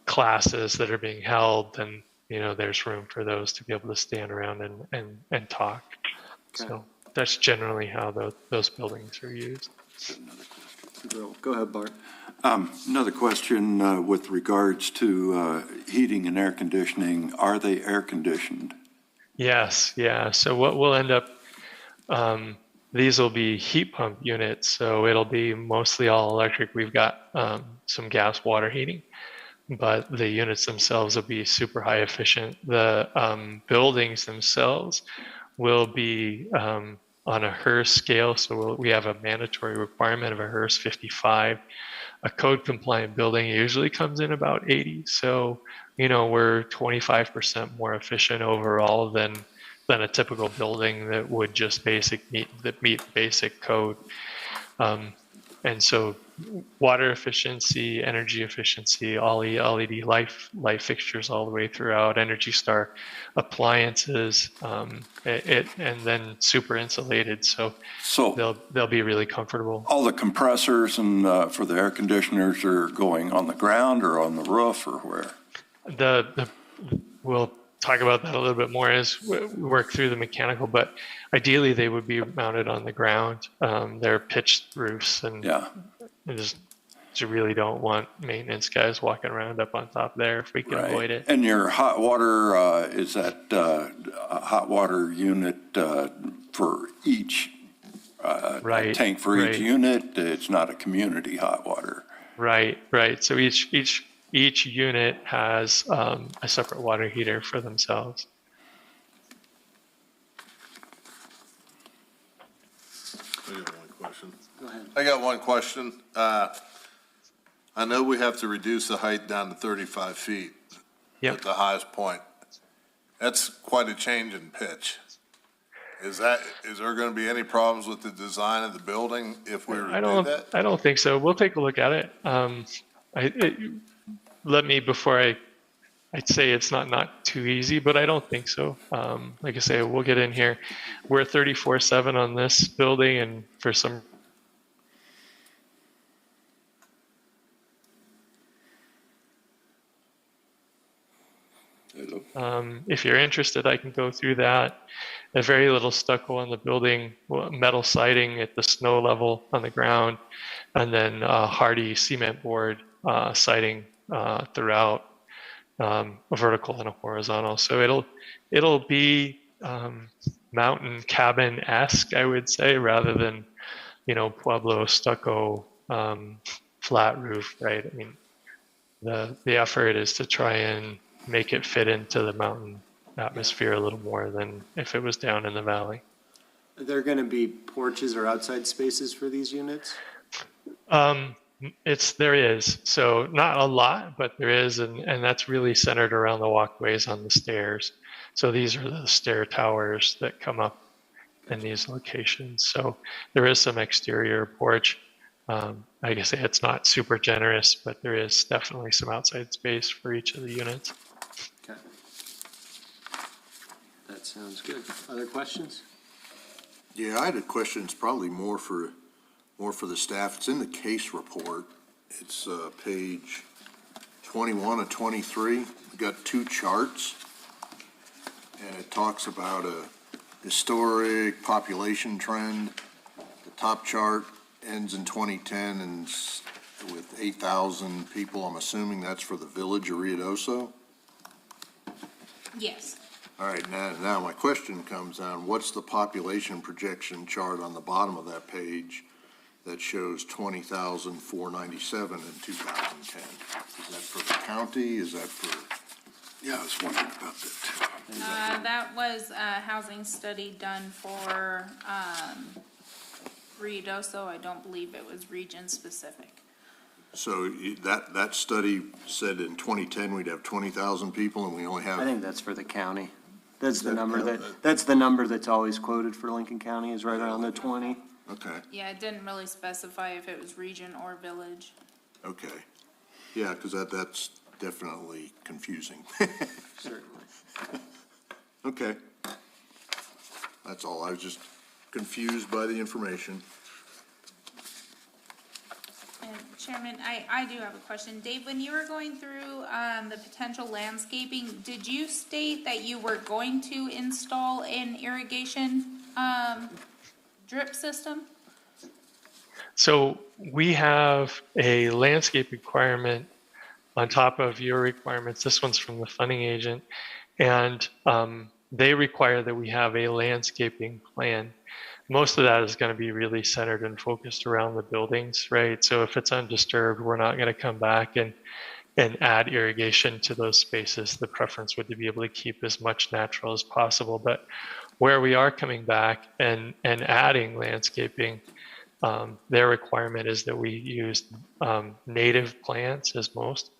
classes that are being held, then, there's room for those to be able to stand around and talk. Okay. So that's generally how those buildings are used. Go ahead, Bart. Another question with regards to heating and air conditioning. Are they air conditioned? Yes, yeah. So what we'll end up, these will be heat pump units, so it'll be mostly all electric. We've got some gas water heating, but the units themselves will be super high efficient. The buildings themselves will be on a HERS scale, so we have a mandatory requirement of a HERS 55. A code compliant building usually comes in about 80, so we're 25% more efficient overall than a typical building that would just meet basic code. And so water efficiency, energy efficiency, all LED light fixtures all the way throughout, Energy Star appliances, and then super insulated, so they'll be really comfortable. All the compressors and for the air conditioners are going on the ground or on the roof or where? We'll talk about that a little bit more as we work through the mechanical, but ideally they would be mounted on the ground. They're pitched roofs, and you really don't want maintenance guys walking around up on top there if we can avoid it. And your hot water, is that a hot water unit for each tank for each unit? It's not a community hot water. Right. So each unit has a separate water heater for themselves. I got one question. Go ahead. I got one question. I know we have to reduce the height down to 35 feet at the highest point. That's quite a change in pitch. Is there going to be any problems with the design of the building if we do that? I don't think so. We'll take a look at it. I'd say it's not too easy, but I don't think so. Like I say, we'll get in here. We're 34/7 on this building, and for some if you're interested, I can go through that. There's very little stucco on the building, metal siding at the snow level on the ground, and then hardy cement board siding throughout, a vertical and a horizontal. So it'll be mountain cabin-esque, I would say, rather than Pueblo stucco flat roof, right? I mean, the effort is to try and make it fit into the mountain atmosphere a little more than if it was down in the valley. Are there going to be porches or outside spaces for these units? There is. So not a lot, but there is, and that's really centered around the walkways on the stairs. So these are the stair towers that come up in these locations. So there is some exterior porch. Like I say, it's not super generous, but there is definitely some outside space for each of the units. Okay. That sounds good. Other questions? Yeah, I had a question. It's probably more for the staff. It's in the case report. It's page 21 of 23. We've got two charts, and it talks about a historic population trend. The top chart ends in 2010 and with 8,000 people. I'm assuming that's for the village of Ruidoso. Yes. All right, now my question comes on, what's the population projection chart on the bottom of that page that shows 20,497 in 2010. Is that for the county? Is that for, Yeah, I was wondering about that too. That was a housing study done for, Ruidoso. I don't believe it was region-specific. so that study said in 2010 we'd have 20,000 people and we only I have, think that's for the county. That's the number that's the number that's always quoted for Lincoln County is right around the 20. okay, Yeah, it didn't really specify if it was region or village. okay. Yeah, because that's definitely confusing. Certainly. Okay. That's all. I was just confused by the information. And Chairman, I do have a question. Dave, when you were going through the potential landscaping, did you state that you were going to install an irrigation drip system? So we have a landscape requirement on top of your requirements. This one's from the funding agent. And they require that we have a landscaping plan. Most of that is going to be really centered and focused around the buildings, right? So if it's undisturbed, we're not going to come back and add irrigation to those spaces. The preference would be able to keep as much natural as possible. But where we are coming back and adding landscaping, their requirement is that we use native plants as most.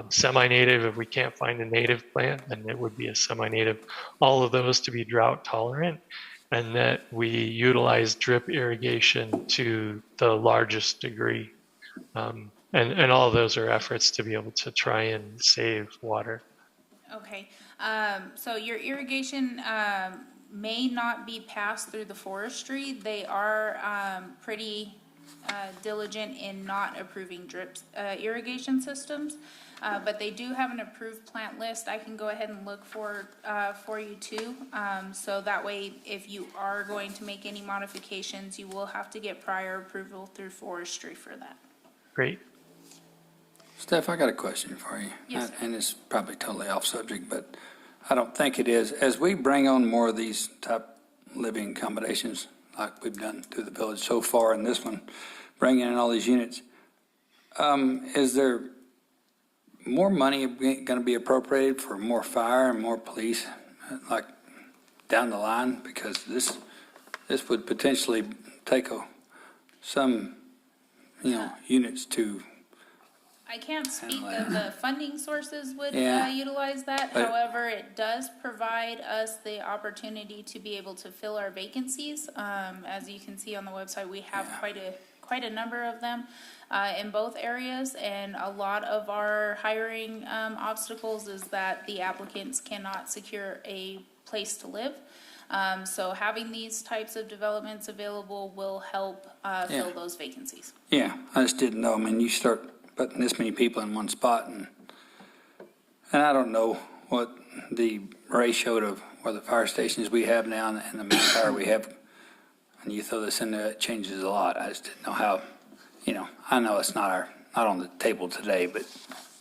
Semi-native, if we can't find a native plant, then it would be a semi-native. All of those to be drought tolerant, and that we utilize drip irrigation to the largest degree. And all of those are efforts to be able to try and save water. Okay, so your irrigation may not be passed through the forestry. They are pretty diligent in not approving drip irrigation systems, but they do have an approved plant list. I can go ahead and look for you too. So that way, if you are going to make any modifications, you will have to get prior approval through forestry for that. Great. Steph, I got a question for you. Yes, sir. And it's probably totally off subject, but I don't think it is. As we bring on more of these type living accommodations, like we've done through the village so far, and this one, bringing in all these units, is there more money going to be appropriated for more fire and more police, like down the line? Because this would potentially take some, units to. I can't speak Handle that the funding sources would Yeah. utilize that. But- However, it does provide us the opportunity to be able to fill our vacancies. As you can see on the website, we have quite a number of them in both areas. And a lot of our hiring obstacles is that the applicants cannot secure a place to live. So having these types of developments available will help fill those vacancies. Yeah, I just didn't know. I mean, you start putting this many people in one spot, and I don't know what the ratio to where the fire stations we have now and the manpower we have, and you throw this in there, it changes a lot. I just didn't know how, I know it's not on the table today, but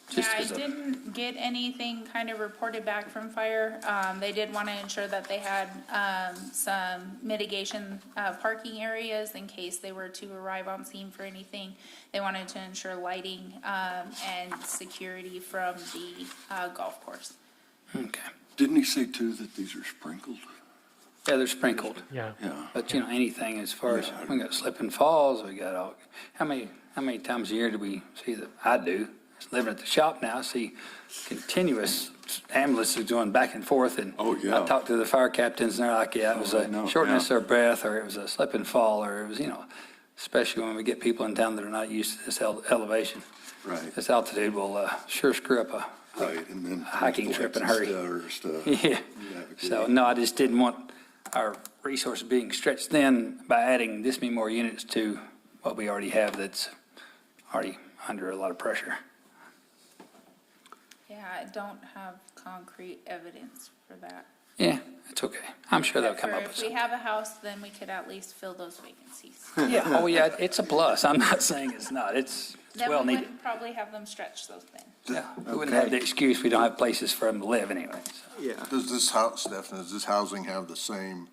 just Yeah, I as a. didn't get anything kind of reported back from fire. They did want to ensure that they had some mitigation parking areas in case they were to arrive on scene for anything. They wanted to ensure lighting and security from the golf course. Okay. Didn't he say too that these are sprinkled? Yeah, they're sprinkled. Yeah. Yeah. But, anything as far as, we got slip and falls, we got all, how many times a year do we see that? I do. Living at the shop now, I see continuous ambulances going back and forth, and Oh, yeah. I talked to the fire captains, and they're like, yeah, it was I know, a shortness yeah. of breath, or it was a slip and fall, or it was, especially when we get people in town that are not used to this elevation. Right, This altitude will sure screw up a right, and then. hiking trip in a hurry. Stuff. Yeah. So, no, I just didn't want our resources being stretched thin by adding this many more units to what we already have that's already under a lot of pressure. Yeah, I don't have concrete evidence for that. Yeah, it's okay. I'm sure they'll But come for up with if we something. have a house, then we could at least fill those vacancies. Yeah, oh yeah, it's a plus. I'm not saying it's not. It's Then well we needed. would probably have them stretch those thin. Yeah, we wouldn't have the excuse we don't have places for them to live anyway. So. Yeah. Does this house, Steph, does this housing have the same,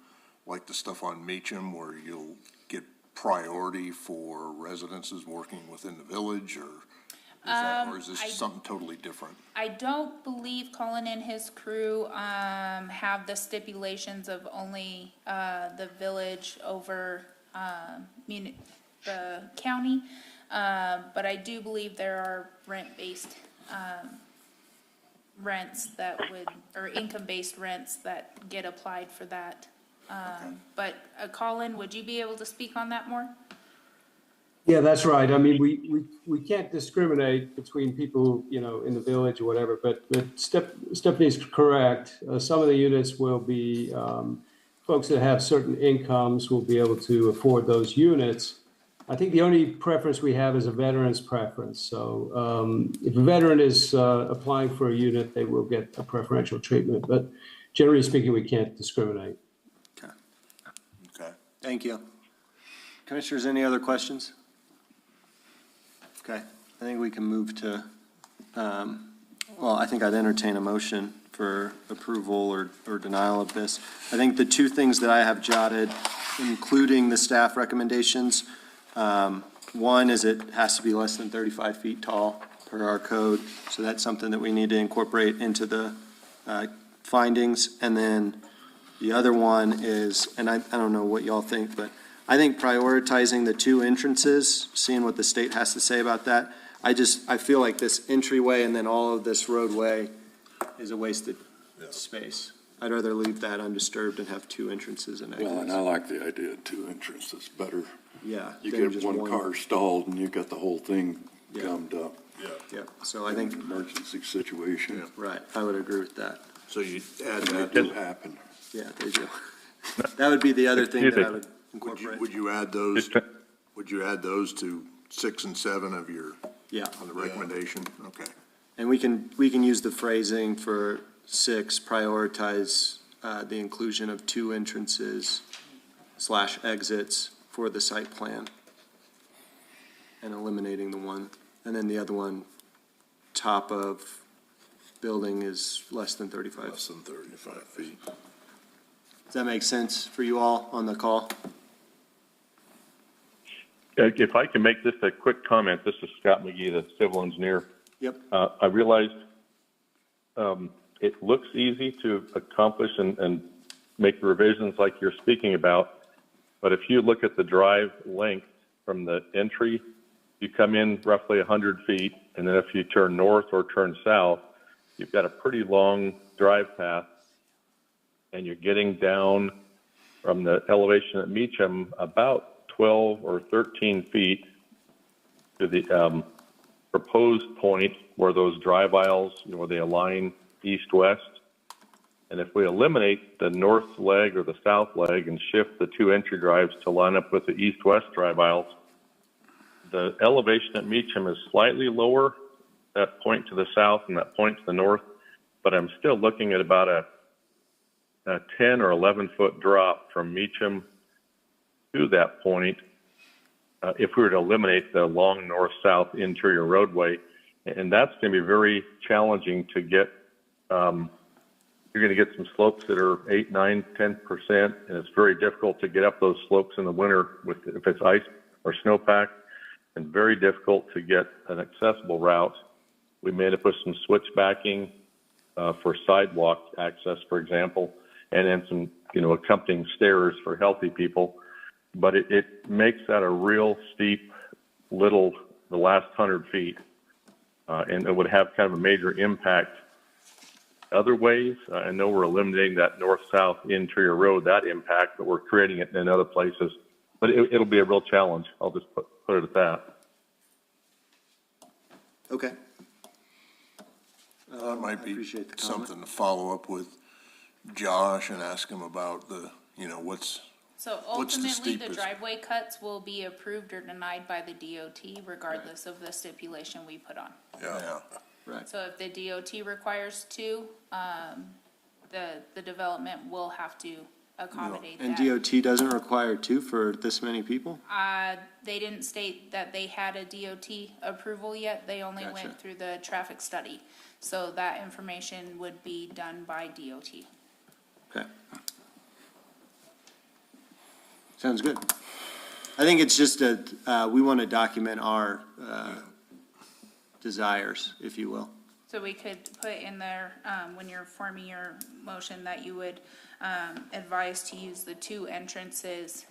like the stuff on Meacham where you'll get priority for residences working within the village, or is this something totally different? I don't believe Colin and his crew, have the stipulations of only, the village over, the county. But I do believe there are rent-based, rents that would, or income-based rents that get applied for that. But Colin, would you be able to speak on that more? Yeah, that's right. I mean, we can't discriminate between people, in the village or whatever, but Stephanie's correct. Some of the units will be, folks that have certain incomes will be able to afford those units. I think the only preference we have is a veteran's preference. So if a veteran is applying for a unit, they will get a preferential treatment. But generally speaking, we can't discriminate. Okay. Thank you. Commissioners, any other questions? Okay, I think we can move to, I think I'd entertain a motion for approval or denial of this. I think the two things that I have jotted, including the staff recommendations, one is it has to be less than 35 feet tall per our code. So that's something that we need to incorporate into the findings. And then the other one is, and I don't know what y'all think, but I think prioritizing the two entrances, seeing what the state has to say about that. I feel like this entryway and then all of this roadway is a wasted space. I'd rather leave that undisturbed and have two entrances and exits. Well, and I like the idea of two entrances better. Yeah. You than get just one car stalled and you got the whole thing Yeah. gummed up. Yeah, so I think, Emergency situation. right, I would agree with that. So you add That that, do happen. Yeah, they do. That would be the other thing that I would would incorporate. you add those, to 6 and 7 of your, Yeah, on the recommendation? Okay. and we can use the phrasing for 6, prioritize the inclusion of 2 entrances / exits for the site plan and eliminating the one. And then the other one, top of building is less than 35. Less than 35 feet. Does that make sense for you all on the call? If I can make just a quick comment, this is Scott McGee, the civil engineer. Yep. I realized it looks easy to accomplish and make the revisions like you're speaking about, but if you look at the drive length from the entry, you come in roughly 100 feet, and then if you turn north or turn south, you've got a pretty long drive path, and you're getting down from the elevation at Meacham about 12 or 13 feet to the proposed point where those drive aisles, where they align east-west. And if we eliminate the north leg or the south leg and shift the 2 entry drives to line up with the east-west drive aisles, the elevation at Meacham is slightly lower, that point to the south and that point to the north, but I'm still looking at about a 10 or 11-foot drop from Meacham to that point if we were to eliminate the long north-south interior roadway. And that's going to be very challenging to get. You're going to get some slopes that are 8, 9, 10%, and it's very difficult to get up those slopes in the winter if it's ice or snowpack, and very difficult to get an accessible route. We may end up with some switchbacking for sidewalk access, for example, and then some, accompanying stairs for healthy people. But it makes that a real steep the last 100 feet, and it would have kind of a major impact other ways. I know we're eliminating that north-south interior road, that impact, but we're creating it in other places. But it'll be a real challenge. I'll just put it at that. Okay. That might be appreciate the comment. something to follow up with Josh and ask him about what's So What's the ultimately, the steepest? driveway cuts will be approved or denied by the DOT regardless of the stipulation we put on. Yeah. Right. So if the DOT requires 2, the development will have to accommodate And that. DOT doesn't require 2 for this many people? They didn't state that they had a DOT approval yet. They only Gotcha. went through the traffic study. So that information would be done by DOT. Okay. Sounds good. I think it's just we want to document our desires, if you will. So we could put in there, when you're forming your motion, that you would advise to use the 2 entrances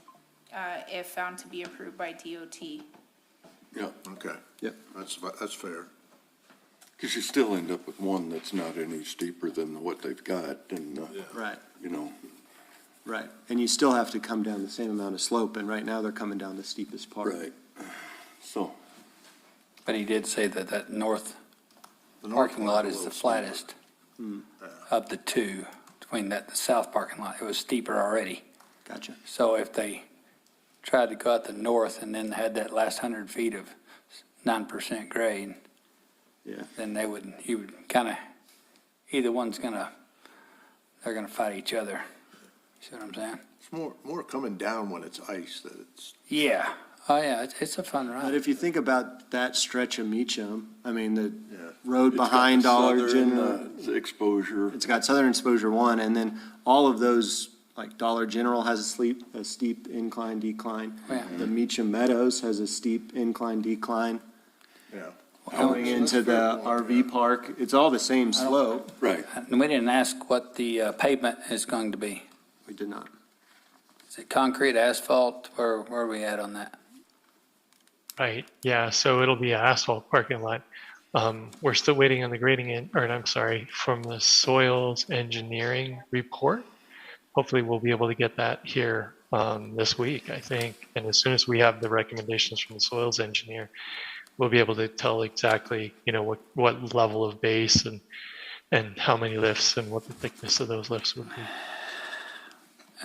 if found to be approved by DOT. Yeah, Okay. Yep. That's fair. because you still end up with one that's not any steeper than what they've got, and, Right, you know, right. And you still have to come down the same amount of slope, and right now they're coming down the steepest part. right. So, But he did say that that north The north parking one's lot a is the little smaller. flattest of the two, between the south parking lot. It was steeper already. Gotcha. So if they tried to go out the north and then had that last 100 feet of 9% grade, Yeah. then you would kind of, either one's they're gonna fight each other. See what I'm saying? It's more coming down when it's ice that it's, Yeah. Oh, yeah, it's a fun But ride. if you think about that stretch of Meacham, I mean, the yeah. road it's got behind the Dollar southern, General, exposure. it's got Southern Exposure 1, and then all of those, like Dollar General has a steep incline, decline. Yeah. The Meacham Meadows has a steep incline, decline. yeah. Going into the RV park, it's all the same slope. Right. And we didn't ask what the pavement is going to be. We did not. Is it concrete, asphalt? Where are we at on that? Right, yeah, so it'll be an asphalt parking lot. We're still waiting on the from the soils engineering report. Hopefully we'll be able to get that here this week, I think. And as soon as we have the recommendations from the soils engineer, we'll be able to tell exactly, what level of base and how many lifts and what the thickness of those lifts would be.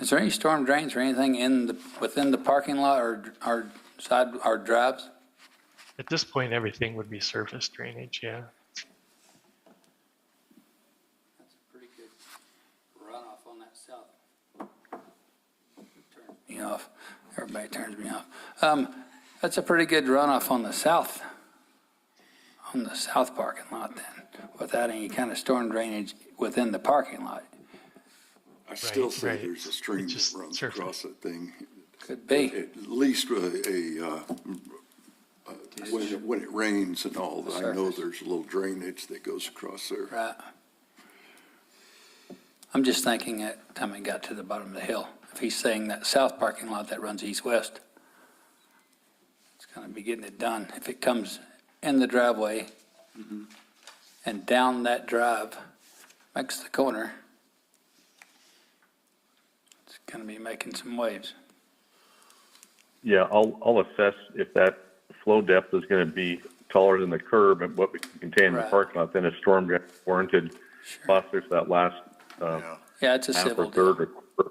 Is there any storm drains or anything within the parking lot or drives? At this point, everything would be surface drainage, yeah. That's a pretty good runoff on that south. Turns me off. Everybody turns me off. That's a pretty good runoff on the south parking lot then, without any kind of storm drainage within the parking lot. I still say right. there's a stream It's just that runs surface. across that thing. Could be. At least when it rains and all, I know Surface. there's a little drainage that goes across there. Right. I'm just thinking that time we got to the bottom of the hill, if he's saying that south parking lot that runs east-west, it's gonna be getting it done. If it comes in the driveway and down that drive, makes the corner, it's gonna be making some waves. Yeah, I'll assess if that flow depth is going to be taller than the curb and what we can contain in the Right. parking lot, then a storm drain warranted, possibly for that last Yeah. Yeah, it's a half civil or third deal. or quarter.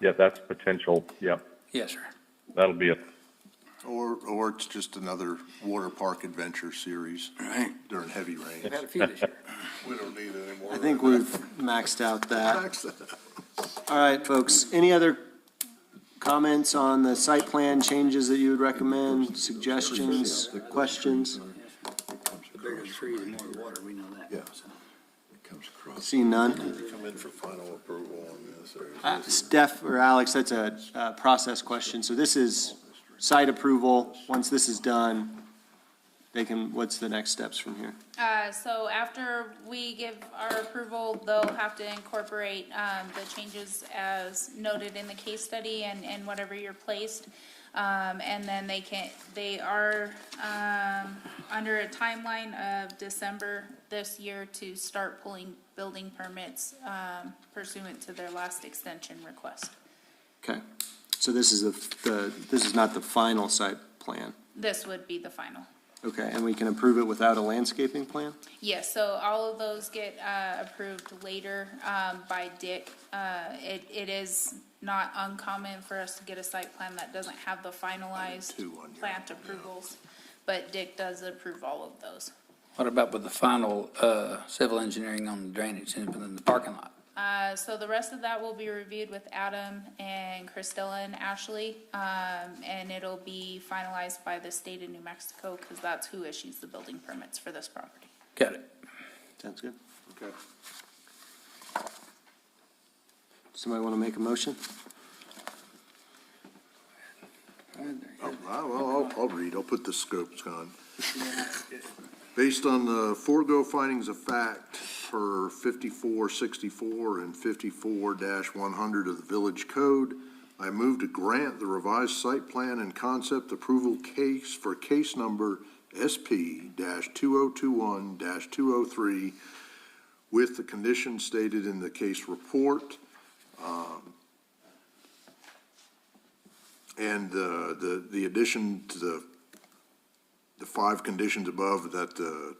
Yeah, that's potential, yep, Yes, sir. that'll be Or it's just another water park adventure series Right. during heavy rain. We've had a few this year. We don't need it anymore. I think we've maxed out that. Max that. All right, folks, any other comments on the site plan changes that you would recommend, suggestions, questions? The bigger the tree, the more the water, we know that. Yeah. It comes across. See none? Come in for final approval on this, or is this- Steph or Alex, that's a process question. So this is site approval. Once this is done, what's the next steps from here? So after we give our approval, they'll have to incorporate, the changes as noted in the case study and whatever you're placed. And then they are, under a timeline of December this year to start pulling building permits, pursuant to their last extension request. Okay, so this is this is not the final site plan. This would be the final. Okay, and we can approve it without a landscaping plan? Yes, so all of those get approved later by Dick. It is not uncommon for us to get a site plan that doesn't have the finalized plant approvals, but Dick does approve all of those. What about with the final civil engineering on the drainage within the parking lot? So the rest of that will be reviewed with Adam and Christella and Ashley, and it'll be finalized by the state of New Mexico, because that's who issues the building permits for this property. Got it. Sounds good. Okay. Somebody want to make a motion? I'll read, I'll put the scopes on. Based on the foregone findings of fact for 5464 and 54-100 of the Village Code, I move to grant the revised site plan and concept approval case for case number SP-2021-203 with the conditions stated in the case report. And the addition to the 5 conditions above, that the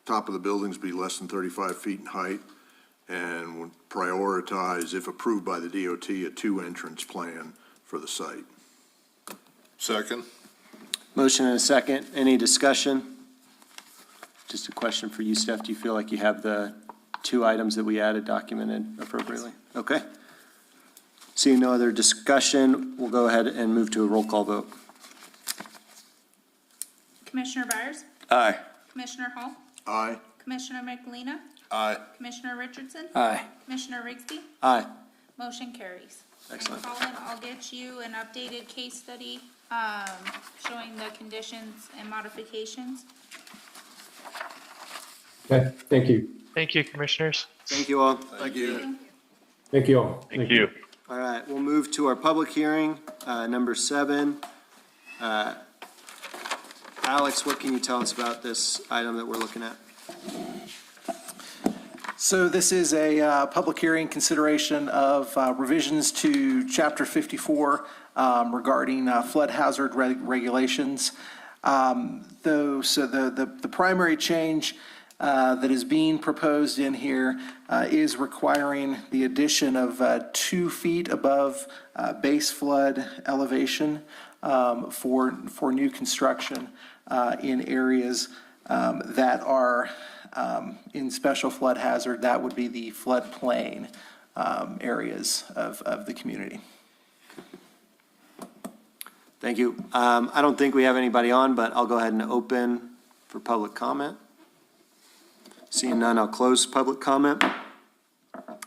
top of the buildings be less than 35 feet in height, and would prioritize, if approved by the DOT, a 2-entrance plan for the site. Second? Motion and a second. Any discussion? Just a question for you, Steph. Do you feel like you have the 2 items that we added documented appropriately? Okay. Seeing no other discussion, we'll go ahead and move to a roll call vote. Commissioner Byers? Aye. Commissioner Hall? Aye. Commissioner McElina? Aye. Commissioner Richardson? Aye. Commissioner Rigsby? Aye. Motion carries. Excellent. And Colin, I'll get you an updated case study, showing the conditions and modifications. Okay, thank you. Thank you, commissioners. Thank you all. Thank you. Thank you all. Thank you. All right, we'll move to our public hearing, number 7. Alex, what can you tell us about this item that we're looking at? So this is a public hearing consideration of revisions to Chapter 54 regarding flood hazard regulations. So the primary change that is being proposed in here is requiring the addition of 2 feet above base flood elevation for new construction in areas that are in special flood hazard. That would be the floodplain areas of the community. Thank you. I don't think we have anybody on, but I'll go ahead and open for public comment. Seeing none, I'll close public comment.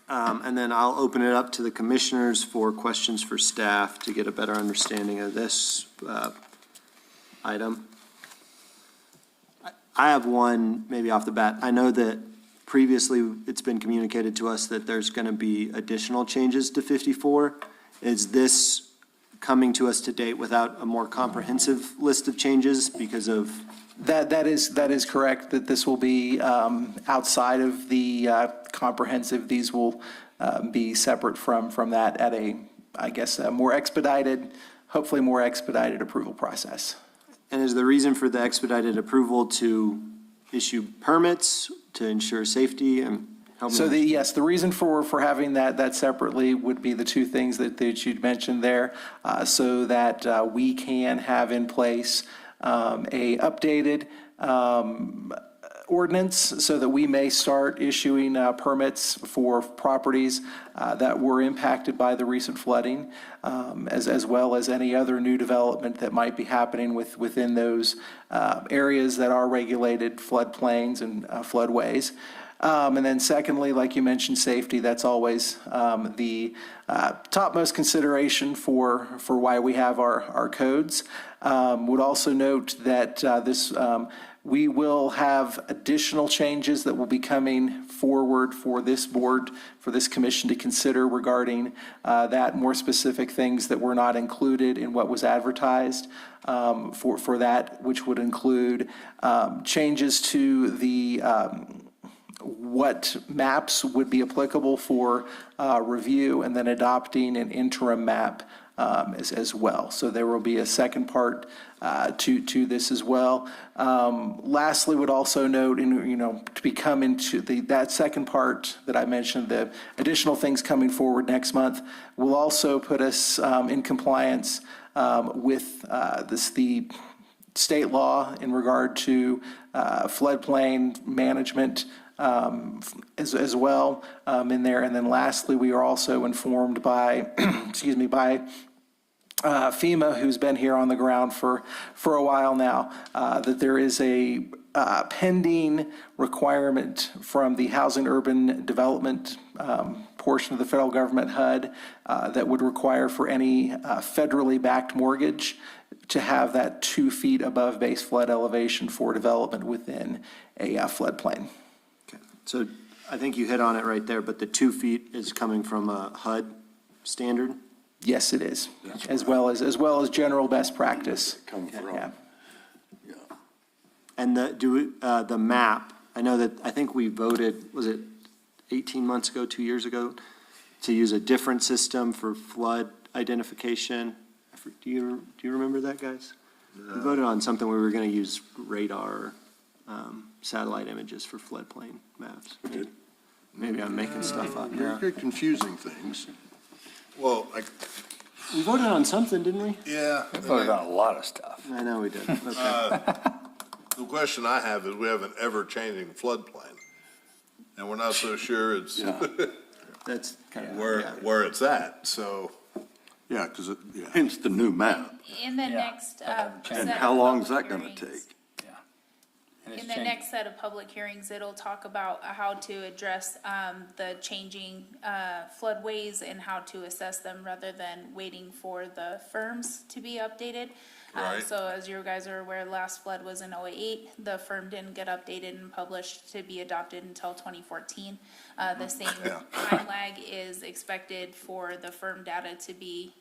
And then I'll open it up to the commissioners for questions for staff to get a better understanding of this item. I have one maybe off the bat. I know that previously it's been communicated to us that there's going to be additional changes to 54. Is this coming to us to date without a more comprehensive list of changes because of? That is correct, that this will be outside of the comprehensive. These will be separate from that at a more expedited, hopefully more expedited approval process. And is the reason for the expedited approval to issue permits to ensure safety and help? So yes, the reason for having that separately would be the 2 things that you'd mentioned there, so that we can have in place a updated ordinance so that we may start issuing permits for properties that were impacted by the recent flooding, as well as any other new development that might be happening within those areas that are regulated floodplains and floodways. And then secondly, like you mentioned, safety, that's always the topmost consideration for why we have our codes. Would also note that we will have additional changes that will be coming forward for this board, for this commission to consider regarding that, more specific things that were not included in what was advertised for that, which would include changes to the what maps would be applicable for review, and then adopting an interim map as well. So there will be a second part to this as well. Lastly, would also note, to be coming to that second part that I mentioned, the additional things coming forward next month will also put us in compliance with the state law in regard to floodplain management as well in there. And then lastly, we are also informed by, by FEMA, who's been here on the ground for a while now, that there is a pending requirement from the Housing Urban Development portion of the federal government HUD that would require for any federally backed mortgage to have that 2 feet above base flood elevation for development within a floodplain. Okay. So I think you hit on it right there, but the 2 feet is coming from a HUD standard? Yes, it is, as well as general best practice. Come from, Yeah. yeah. And the map, I know that, I think we voted, was it 18 months ago, 2 years ago, to use a different system for flood identification? Do you remember that, guys? We voted on something where we were going to use radar, satellite images for floodplain maps. Maybe I'm making stuff up now. You're confusing things. Well, We voted on something, didn't we? yeah. We voted on a lot of stuff. I know we did. Okay. The question I have is, we have an ever-changing floodplain, and we're not so sure it's That's kind of. where it's at, so. Yeah, because yeah. Hence the new map. In the Yeah. next, set And of how long is public that gonna hearings- take? And it's In the changing. next set of public hearings, it'll talk about how to address the changing floodways and how to assess them rather than waiting for the firms to be updated. Right. So as you guys are aware, last flood was in '08. The firm didn't get updated and published to be adopted until 2014. The same Yeah. time lag is expected for the firm data to be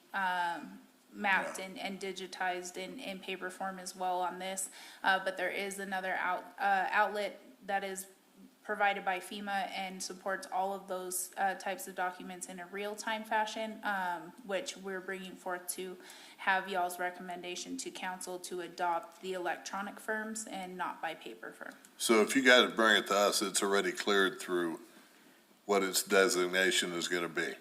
mapped and digitized in paper form as well on this. But there is another outlet that is provided by FEMA and supports all of those types of documents in a real-time fashion, which we're bringing forth to have y'all's recommendation to council to adopt the electronic firms and not by paper firm. So if you guys bring it to us, it's already cleared through what its designation is gonna be.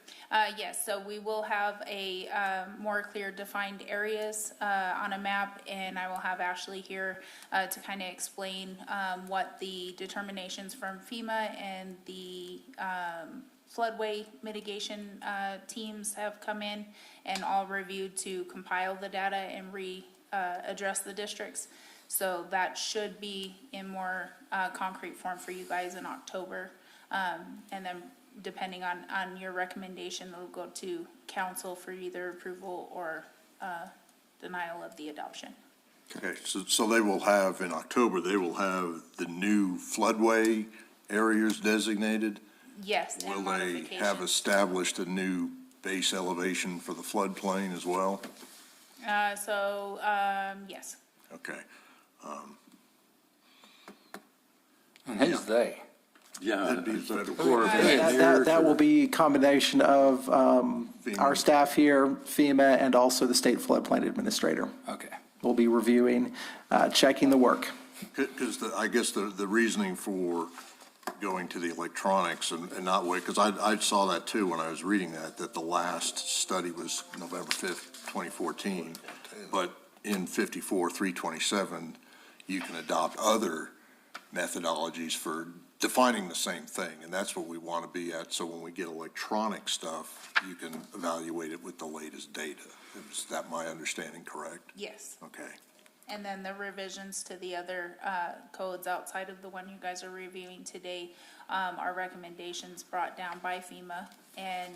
Yes, so we will have a more clear defined areas on a map, and I will have Ashley here to kind of explain what the determinations from FEMA and the floodway mitigation teams have come in and all reviewed to compile the data and address the districts. So that should be in more concrete form for you guys in October. And then depending on your recommendation, it'll go to council for either approval or denial of the adoption. Okay, so they will have, in October, they will have the new floodway areas designated? Yes, Will and they have modifications. established a new base elevation for the floodplain as well? Yes. Okay. And who's they? Yeah. That'd be is that the federal. Corps of That Engineers will or- be a combination of our staff here, FEMA, and also the state floodplain administrator. Okay. We'll be reviewing, checking the work. Because I guess the reasoning for going to the electronics and not wait, because I saw that too when I was reading that the last study was November 5th, 2014. But in 54-327, you can adopt other methodologies for defining the same thing, and that's what we want to be at. So when we get electronic stuff, you can evaluate it with the latest data. Is that my understanding correct? Yes. Okay. And then the revisions to the other codes outside of the one you guys are reviewing today are recommendations brought down by FEMA and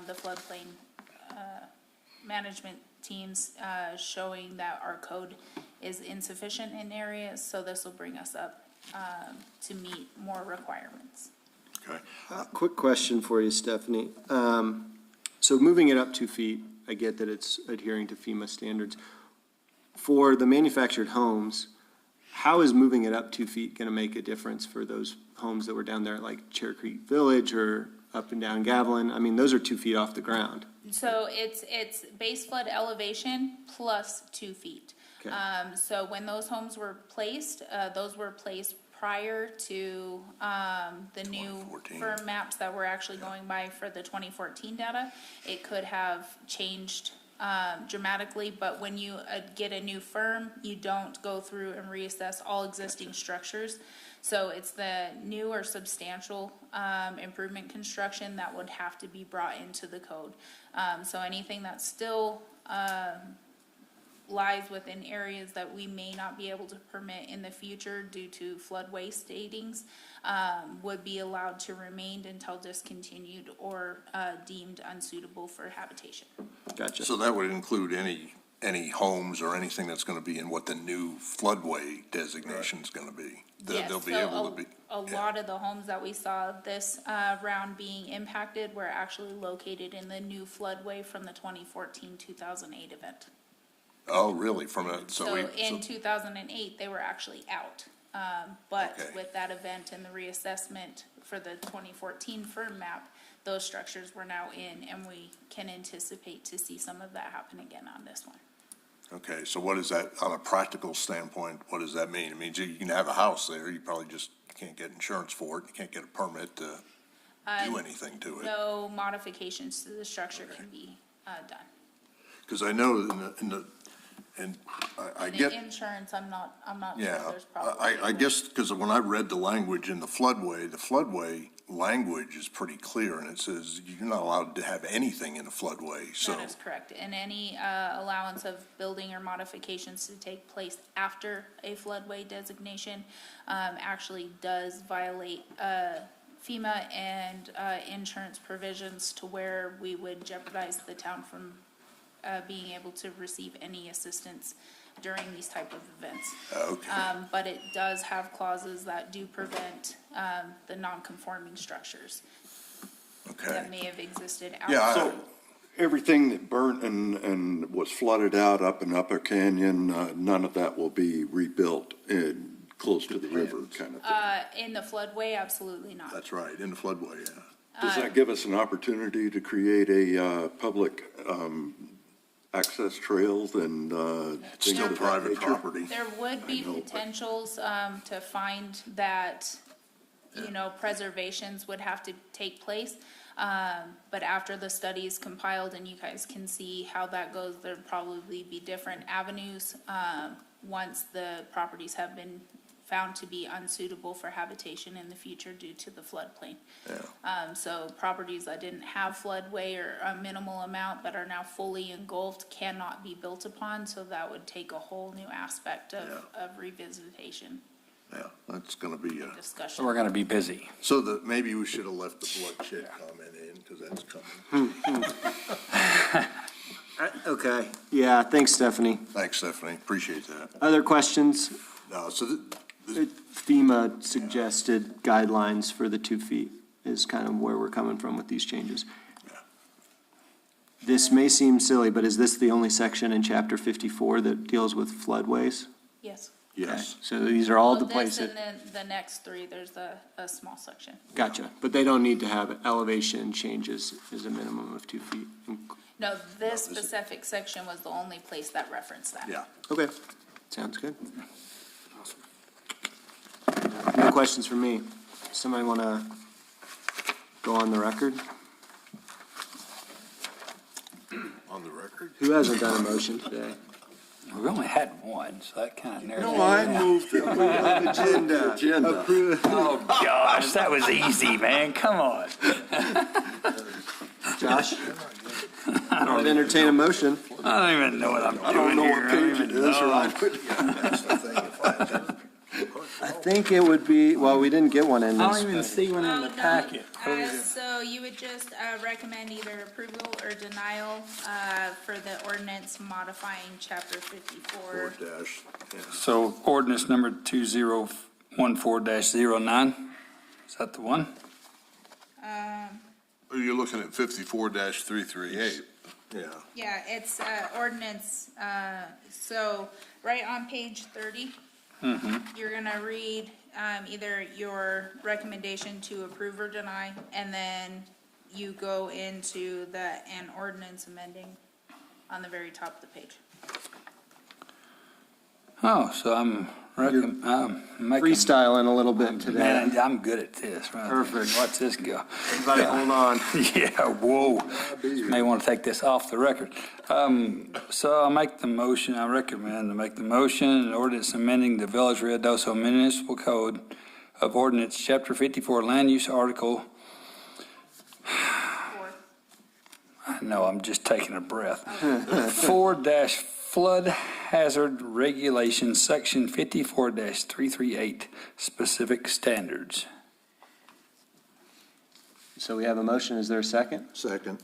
the floodplain management teams showing that our code is insufficient in areas, so this will bring us up to meet more requirements. Okay. Quick question for you, Stephanie. So moving it up 2 feet, I get that it's adhering to FEMA standards. For the manufactured homes, how is moving it up 2 feet going to make a difference for those homes that were down there, like Cherry Creek Village or up and down Gavilan? I mean, those are 2 feet off the ground. So it's base flood elevation plus 2 feet. Okay. So when those homes were placed prior to the new 2014. firm maps that we're actually going by for the 2014 data. It could have changed dramatically, but when you get a new firm, you don't go through and reassess all existing structures. So it's the new or substantial improvement construction that would have to be brought into the code. So anything that's still lies within areas that we may not be able to permit in the future due to floodway statings would be allowed to remain until discontinued or deemed unsuitable for habitation. Gotcha. So that would include any any homes or anything that's going to be in what the new floodway designation is going to be. Yes, They'll be so able to be. a lot of the homes that we saw this round being impacted were actually located in the new floodway from the 2014-2008 event. Oh, really? From a, So in 2008, they were actually out. But Okay. with that event and the reassessment for the 2014 firm map, those structures were now in, and we can anticipate to see some of that happen again on this one. okay, so what is that, on a practical standpoint, what does that mean? It means you can have a house there, you probably just can't get insurance for it, you can't get a permit to do anything to it. No modifications to the structure can be done. Because I know and I And get. insurance, I'm not sure Yeah, there's probably. I guess, because when I read the language in the floodway language is pretty clear, and it says you're not allowed to have anything in a floodway, so. That is correct. And any allowance of building or modifications to take place after a floodway designation actually does violate FEMA and insurance provisions to where we would jeopardize the town from being able to receive any assistance during these type of events. Okay, But it does have clauses that do prevent the non-conforming structures that okay. may have existed Yeah, outside. Everything that burnt and was flooded out up in Upper Canyon, none of that will be rebuilt in, close to the river kind of thing. In the floodway, absolutely not. That's right, in the floodway, yeah. Does that give us an opportunity to create a public access trails and It's things still of that private nature? property. There would be I know, but- potentials to find that, preservations would have to take place. But after the study is compiled and you guys can see how that goes, there'd probably be different avenues once the properties have been found to be unsuitable for habitation in the future due to the floodplain. So properties that didn't have floodway or a minimal amount but are now fully engulfed cannot be built upon, so that would take a whole new aspect of revisitation Yeah, that's gonna be, discussion. So we're going to be busy. so maybe we should have left the bloodshed comment in, because that's coming. Okay, yeah, thanks, Stephanie. Thanks, Stephanie, appreciate that. Other questions? No, so FEMA suggested guidelines for the 2 feet is kind of where we're coming from with these changes. This may seem silly, but is this the only section in chapter 54 that deals with floodways? Yes. yes, So these are all the Well, places, this and then the next three, there's a small section. gotcha, but they don't need to have elevation changes as a minimum of 2 feet. No, this specific section was the only place that referenced that. yeah. Okay, sounds good. No questions for me. Somebody want to go on the record? On the record? Who hasn't done a motion today? We only had one, so that kind of narrows it No, I down. moved it. Agenda. Agenda. Oh, gosh, that was easy, man. Come on. Josh? I'd entertain a motion. I don't even know what I'm I don't doing know here. what page it is, or I would. That's the thing, if I- I think it would be, well, we didn't get one in I this. don't even see one in Oh, the no, packet. What is it? So you would just recommend either approval or denial for the ordinance modifying chapter 54. dash, yeah. So ordinance number 2014-09, is that the one? Or you're looking at 54-338. Yeah, Yeah, it's ordinance, so right on page 30, you're gonna read either your recommendation to approve or deny, and then you go into an ordinance amending on the very top of the page. Oh, so I'm making. Freestyling a little bit today. Man, I'm good at this. Right? Perfect. Watch this go. Everybody hold on. Yeah, whoa. May want to take this off the record. So I make the motion, I recommend to make the motion, an ordinance amending the Village of Ruidoso Municipal Code of Ordinance, Chapter 54, Land Use Article. I know, I'm just taking a breath. 4- Flood Hazard Regulations, Section 54-338, Specific Standards. So we have a motion. Is there a second? second,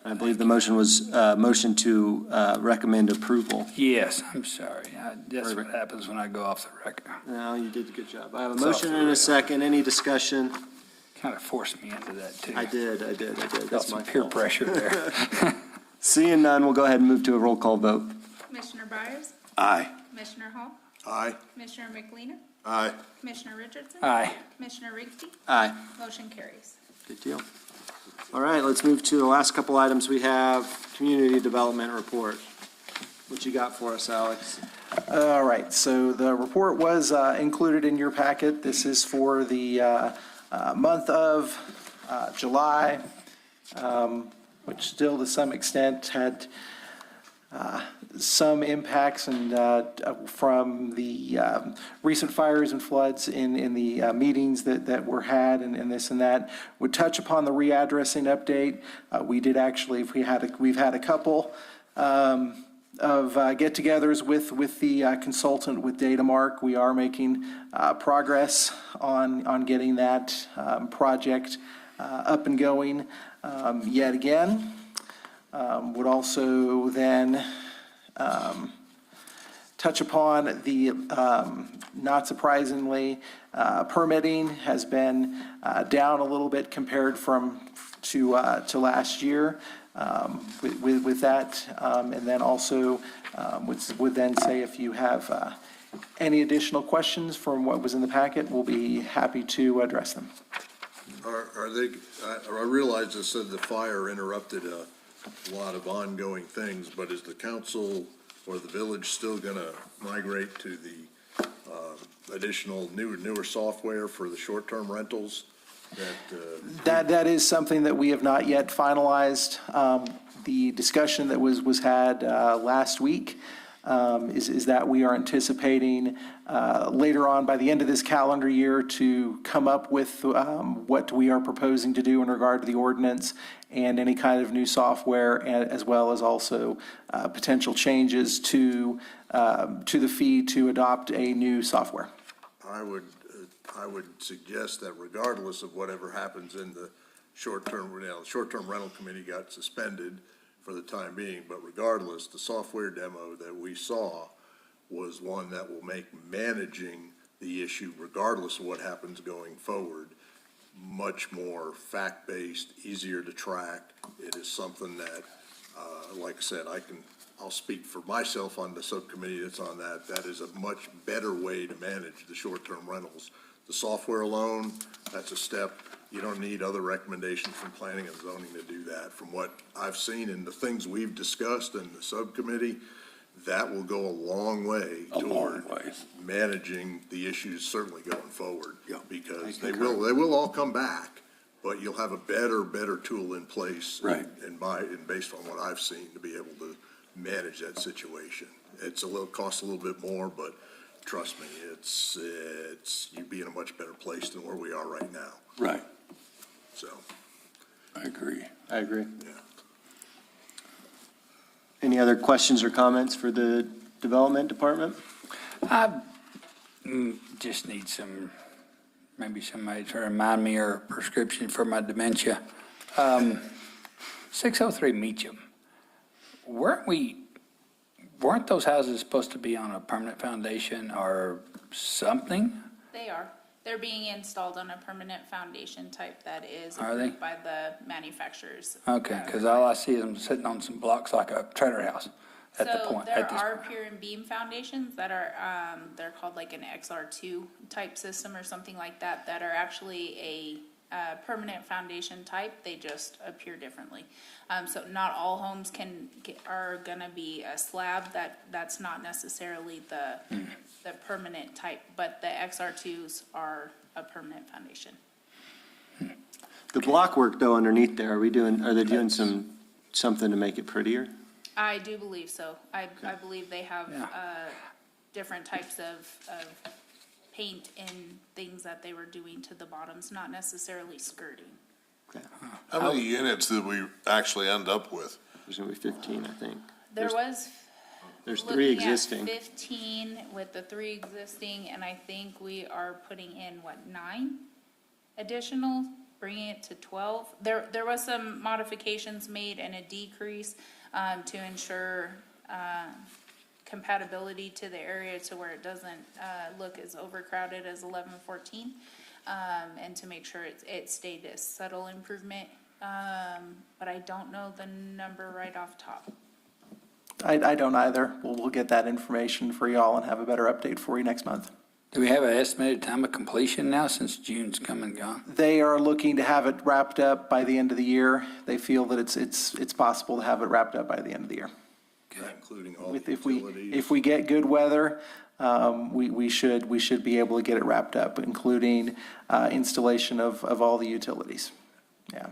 I believe the motion was, motion to recommend approval. Yes, I'm sorry. That's what happens when I go off the record. No, you did a good job. I have a motion and a second. Any discussion? Kind of forced me into that, too. I did. Felt That's some my peer fault. pressure there. Seeing none, we'll go ahead and move to a roll call vote. Commissioner Byers? Aye. Commissioner Hall? Aye. Commissioner McLean? Aye. Commissioner Richardson? Aye. Commissioner Rigsby? Aye. Motion carries. Good deal. All right, let's move to the last couple items we have, community development report. What you got for us, Alex? All right, so the report was included in your packet. This is for the month of July, which still to some extent had some impacts and from the recent fires and floods in the meetings that were had and this and that. Would touch upon the readdressing update. We did actually, we've had a couple of get-togethers with the consultant with Datamark. We are making progress on getting that project up and going yet again. Would also then touch upon the, not surprisingly, permitting has been down a little bit compared to last year. With that, and then also would then say if you have any additional questions from what was in the packet, we'll be happy to address them. Are they, I realize it said the fire interrupted a lot of ongoing things, but is the council or the village still going to migrate to the additional newer software for the short-term rentals? That is something that we have not yet finalized. The discussion that was had last week is that we are anticipating later on by the end of this calendar year to come up with what we are proposing to do in regard to the ordinance and any kind of new software, as well as also potential changes to the fee to adopt a new software. I would suggest that regardless of whatever happens in the short-term rental committee got suspended for the time being, but regardless, the software demo that we saw was one that will make managing the issue, regardless of what happens going forward, much more fact-based, easier to track. It is something that, like I said, I'll speak for myself on the subcommittee that's on that. That is a much better way to manage the short-term rentals. The software alone, that's a step. You don't need other recommendations from planning and zoning to do that. From what I've seen and the things we've discussed in the subcommittee, that will go a long way toward managing the issues certainly going forward. Yeah. Because they will all come back, but you'll have a better tool in place. Right. And based on what I've seen to be able to manage that situation. Costs a little bit more, but trust me, you'd be in a much better place than where we are right now. Right. So, I agree. I agree. yeah. Any other questions or comments for the development department? I just need maybe somebody to remind me or a prescription for my dementia. 603 Meacham. Weren't those houses supposed to be on a permanent foundation or something? They are. They're being installed on a permanent foundation type that is Are they? approved by the manufacturers. Okay, because all I see is them sitting on some blocks like a trailer house at the point. So there at this are point. pier and beam foundations that are, they're called like an XR2 type system or something like that, that are actually a permanent foundation type. They just appear differently. So not all homes are gonna be a slab. That's not necessarily the permanent type, but the XR2s are a permanent foundation. The block work though underneath there, are they doing something to make it prettier? I do believe so. I believe they have different types of paint and things that they were doing to the bottoms, not necessarily skirting. Okay. How many units did we actually end up with? There's gonna be 15, I think. There's 3 existing. 15 with the 3 existing, and I think we are putting in, 9 additional bringing it to 12. There was some modifications made and a decrease to ensure compatibility to the area to where it doesn't look as overcrowded as 1114, and to make sure it stayed a subtle improvement. But I don't know the number right off top. I don't either. We'll get that information for y'all and have a better update for you next month. Do we have an estimated time of completion now since June's come and gone? They are looking to have it wrapped up by the end of the year. They feel that it's possible to have it wrapped up by the end of the year. Including all the If utilities. we get good weather, we should be able to get it wrapped up, including installation of all the utilities. Yeah.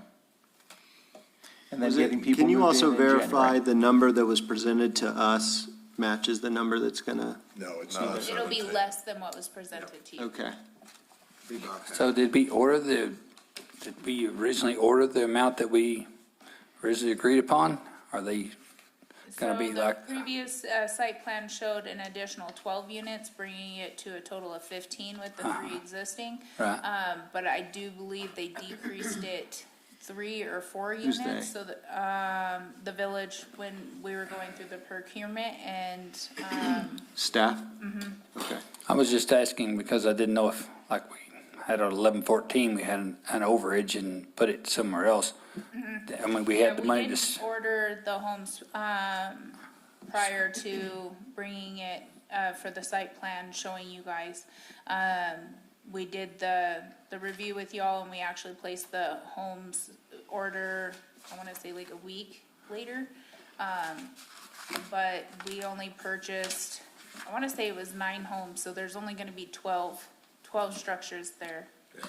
And then Was it- getting people Can you moved also in verify January. the number that was presented to us matches the number that's gonna, No, it's No, not. it's- It'll be less than what was presented to you. okay. Be about half. So did we originally order the amount that we originally agreed upon? Are they gonna be So like, the previous site plan showed an additional 12 units, bringing it to a total of 15 with the 3 existing. right? But I do believe they decreased it 3 or 4 Who's units. they? So the village, when we were going through the procurement and, Staff? Okay. I was just asking because I didn't know if, like, we had on 1114, we had an overage and put it somewhere else. I mean, we had the money to, we didn't order the homes, prior to bringing it, for the site plan, showing you guys. We did the review with y'all, and we actually placed the homes order, I wanna say like a week later. But we only purchased, I wanna say it was 9 homes, so there's only gonna be 12 structures there.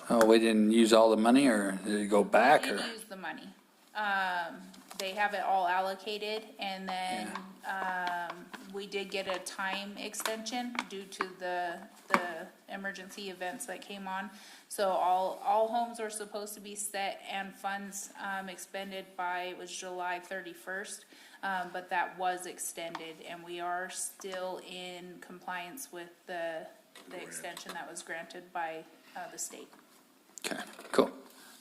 oh, we didn't use all the money, or did it go back, We or? did use the money. They have it all allocated, and then, we did get a time extension due to the emergency events that came on. So all homes were supposed to be set and funds, expended by, it was July 31st. But that was extended, and we are still in compliance with the extension that was granted by, the state. Okay. Cool.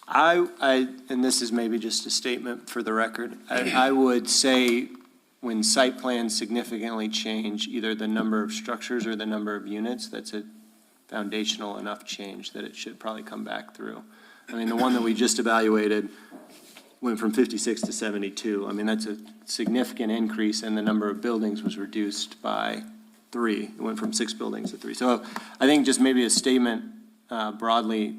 And this is maybe just a statement for the record, I would say when site plans significantly change either the number of structures or the number of units, that's a foundational enough change that it should probably come back through. I mean, the one that we just evaluated went from 56 to 72. I mean, that's a significant increase, and the number of buildings was reduced by 3. It went from 6 buildings to 3. So I think just maybe a statement broadly,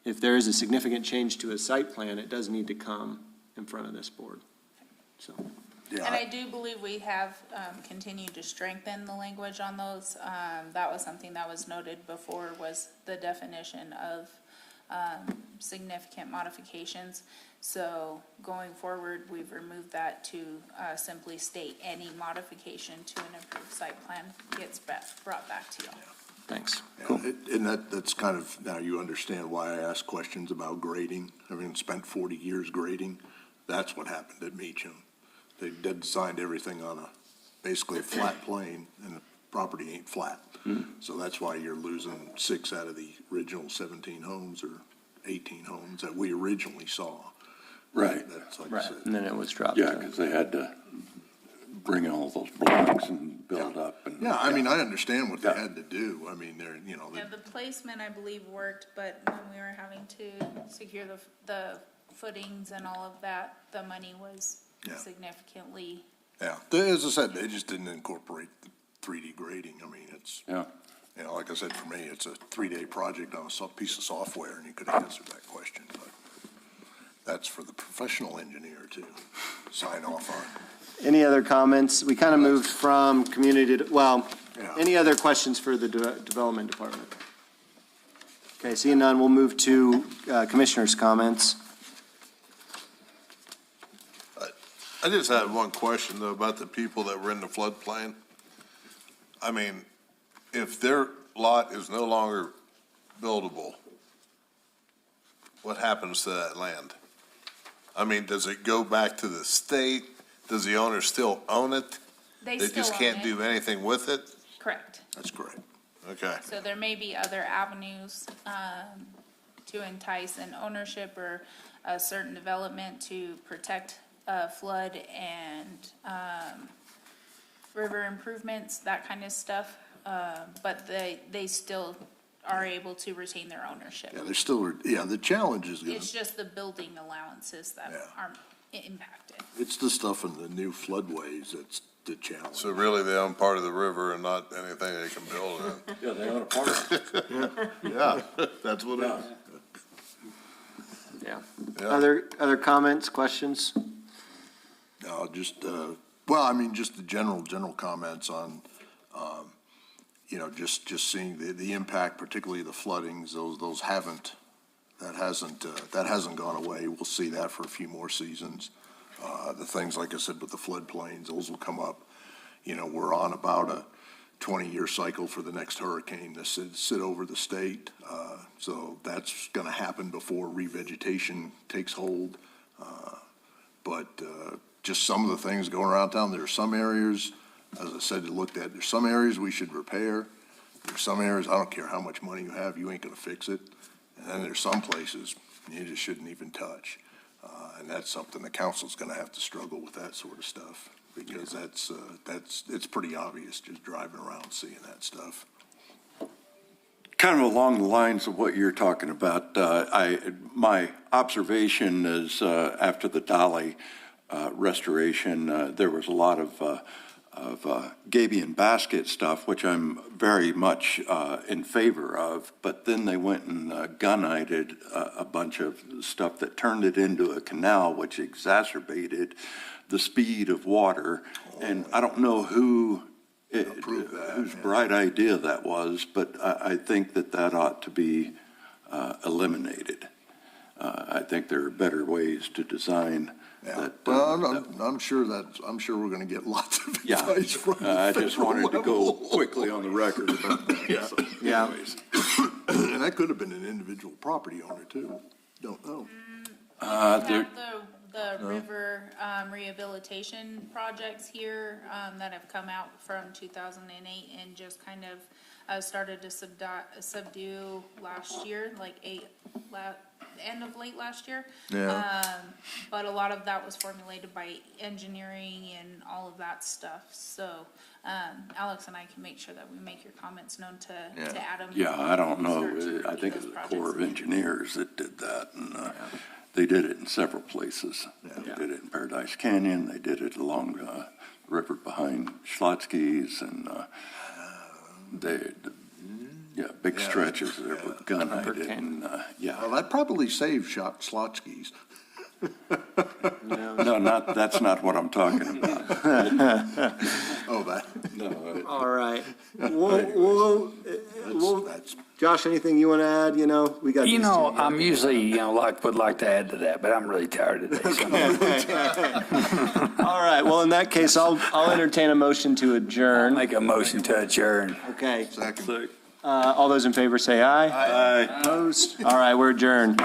if there is a significant change to a site plan, it does need to come in front of this board. So, And I do believe we have continued to strengthen the language on those. That was something that was noted before, was the definition of significant modifications. So going forward, we've removed that to simply state any modification to an approved site plan gets brought back to you. thanks. Yeah, and that's kind of, now you understand why I ask questions about grading. Having spent 40 years grading, that's what happened at Meacham. They designed everything on basically a flat plane, and the property ain't flat. So that's why you're losing 6 out of the original 17 homes or 18 homes that we originally saw. Right. That's like I Right, said. and then it was dropped. Yeah, because they had to bring in all those blocks and build up and. Yeah, I mean, I understand what they had to do. I mean, they're, Yeah, the placement, I believe, worked, but when we were having to secure the footings and all of that, the money was Yeah. significantly. yeah. As I said, they just didn't incorporate the 3D grading. I mean, it's, Yeah, like I said, for me, it's a 3-day project on a piece of software, and you could answer that question, but that's for the professional engineer to sign off on. Any other comments? We kind of moved from community to, well, Yeah. any other questions for the Development Department? Okay, seeing none, we'll move to Commissioners' comments. I just had one question though about the people that were in the floodplain. I mean, if their lot is no longer buildable, what happens to that land? I mean, does it go back to the state? Does the owner still own it? They They still just own can't it. do anything with it? Correct. That's correct. Okay. So there may be other avenues to entice an ownership or a certain development to protect flood and river improvements, that kind of stuff. But they still are able to retain their ownership. Yeah, there's still, the challenge is, It's just the building allowances that Yeah. are impacted. it's the stuff in the new floodways that's the challenge. So really, they own part of the river and not anything they can build in. Yeah, they own a park. Yeah, that's what it is. Yeah. Yeah. Other comments, questions? No, just, well, I mean, just the general comments on, just seeing the impact, particularly the floodings, that hasn't gone away. We'll see that for a few more seasons. The things, like I said, with the floodplains, those will come up. We're on about a 20-year cycle for the next hurricane to sit over the state. So that's going to happen before revegetation takes hold. But just some of the things going around town, there are some areas, as I said, there's some areas we should repair. There's some areas, I don't care how much money you have, you ain't going to fix it. And then there's some places you just shouldn't even touch. And that's something the council's going to have to struggle with, that sort of stuff, because it's pretty obvious just driving around seeing that stuff. Kind of along the lines of what you're talking about, my observation is after the Dolly restoration, there was a lot of gabion basket stuff, which I'm very much in favor of, but then they went and gunnited a bunch of stuff that turned it into a canal, which exacerbated the speed of water. And I don't know whose bright idea that was, but I think that ought to be eliminated. I think there are better ways to design Yeah, that. well, I'm sure we're going to get lots of Yeah, advice from the I just federal wanted to go level. quickly on the record about that. Yeah. So, Yeah. anyways. And that could have been an individual property owner too. Don't know. There- The river rehabilitation projects here that have come out from 2008 and just kind of started to subdue last year, like end of late last year. Yeah. But a lot of that was formulated by engineering and all of that stuff. So Alex and I can make sure that we make your comments known to Adam. Yeah, I don't know. Start to I think review it was those the Corps of projects. Engineers that did that, and they did it in several places. They did it in Paradise Canyon, they did it along the river behind Schlotzsky's, and big stretches that were gunnited, and, Well, that probably saved Slotsky's. No, that's not what I'm talking about. Oh, that. No, All right. We'll, That's Josh, anything you want to add? We got. these two here. I'm usually, would like to add to that, but I'm really tired today. So All right. Well, in that case, I'll entertain a motion to adjourn. make a motion to adjourn. Okay. second. All those in favor say aye. Aye. Opposed? All right, we're adjourned.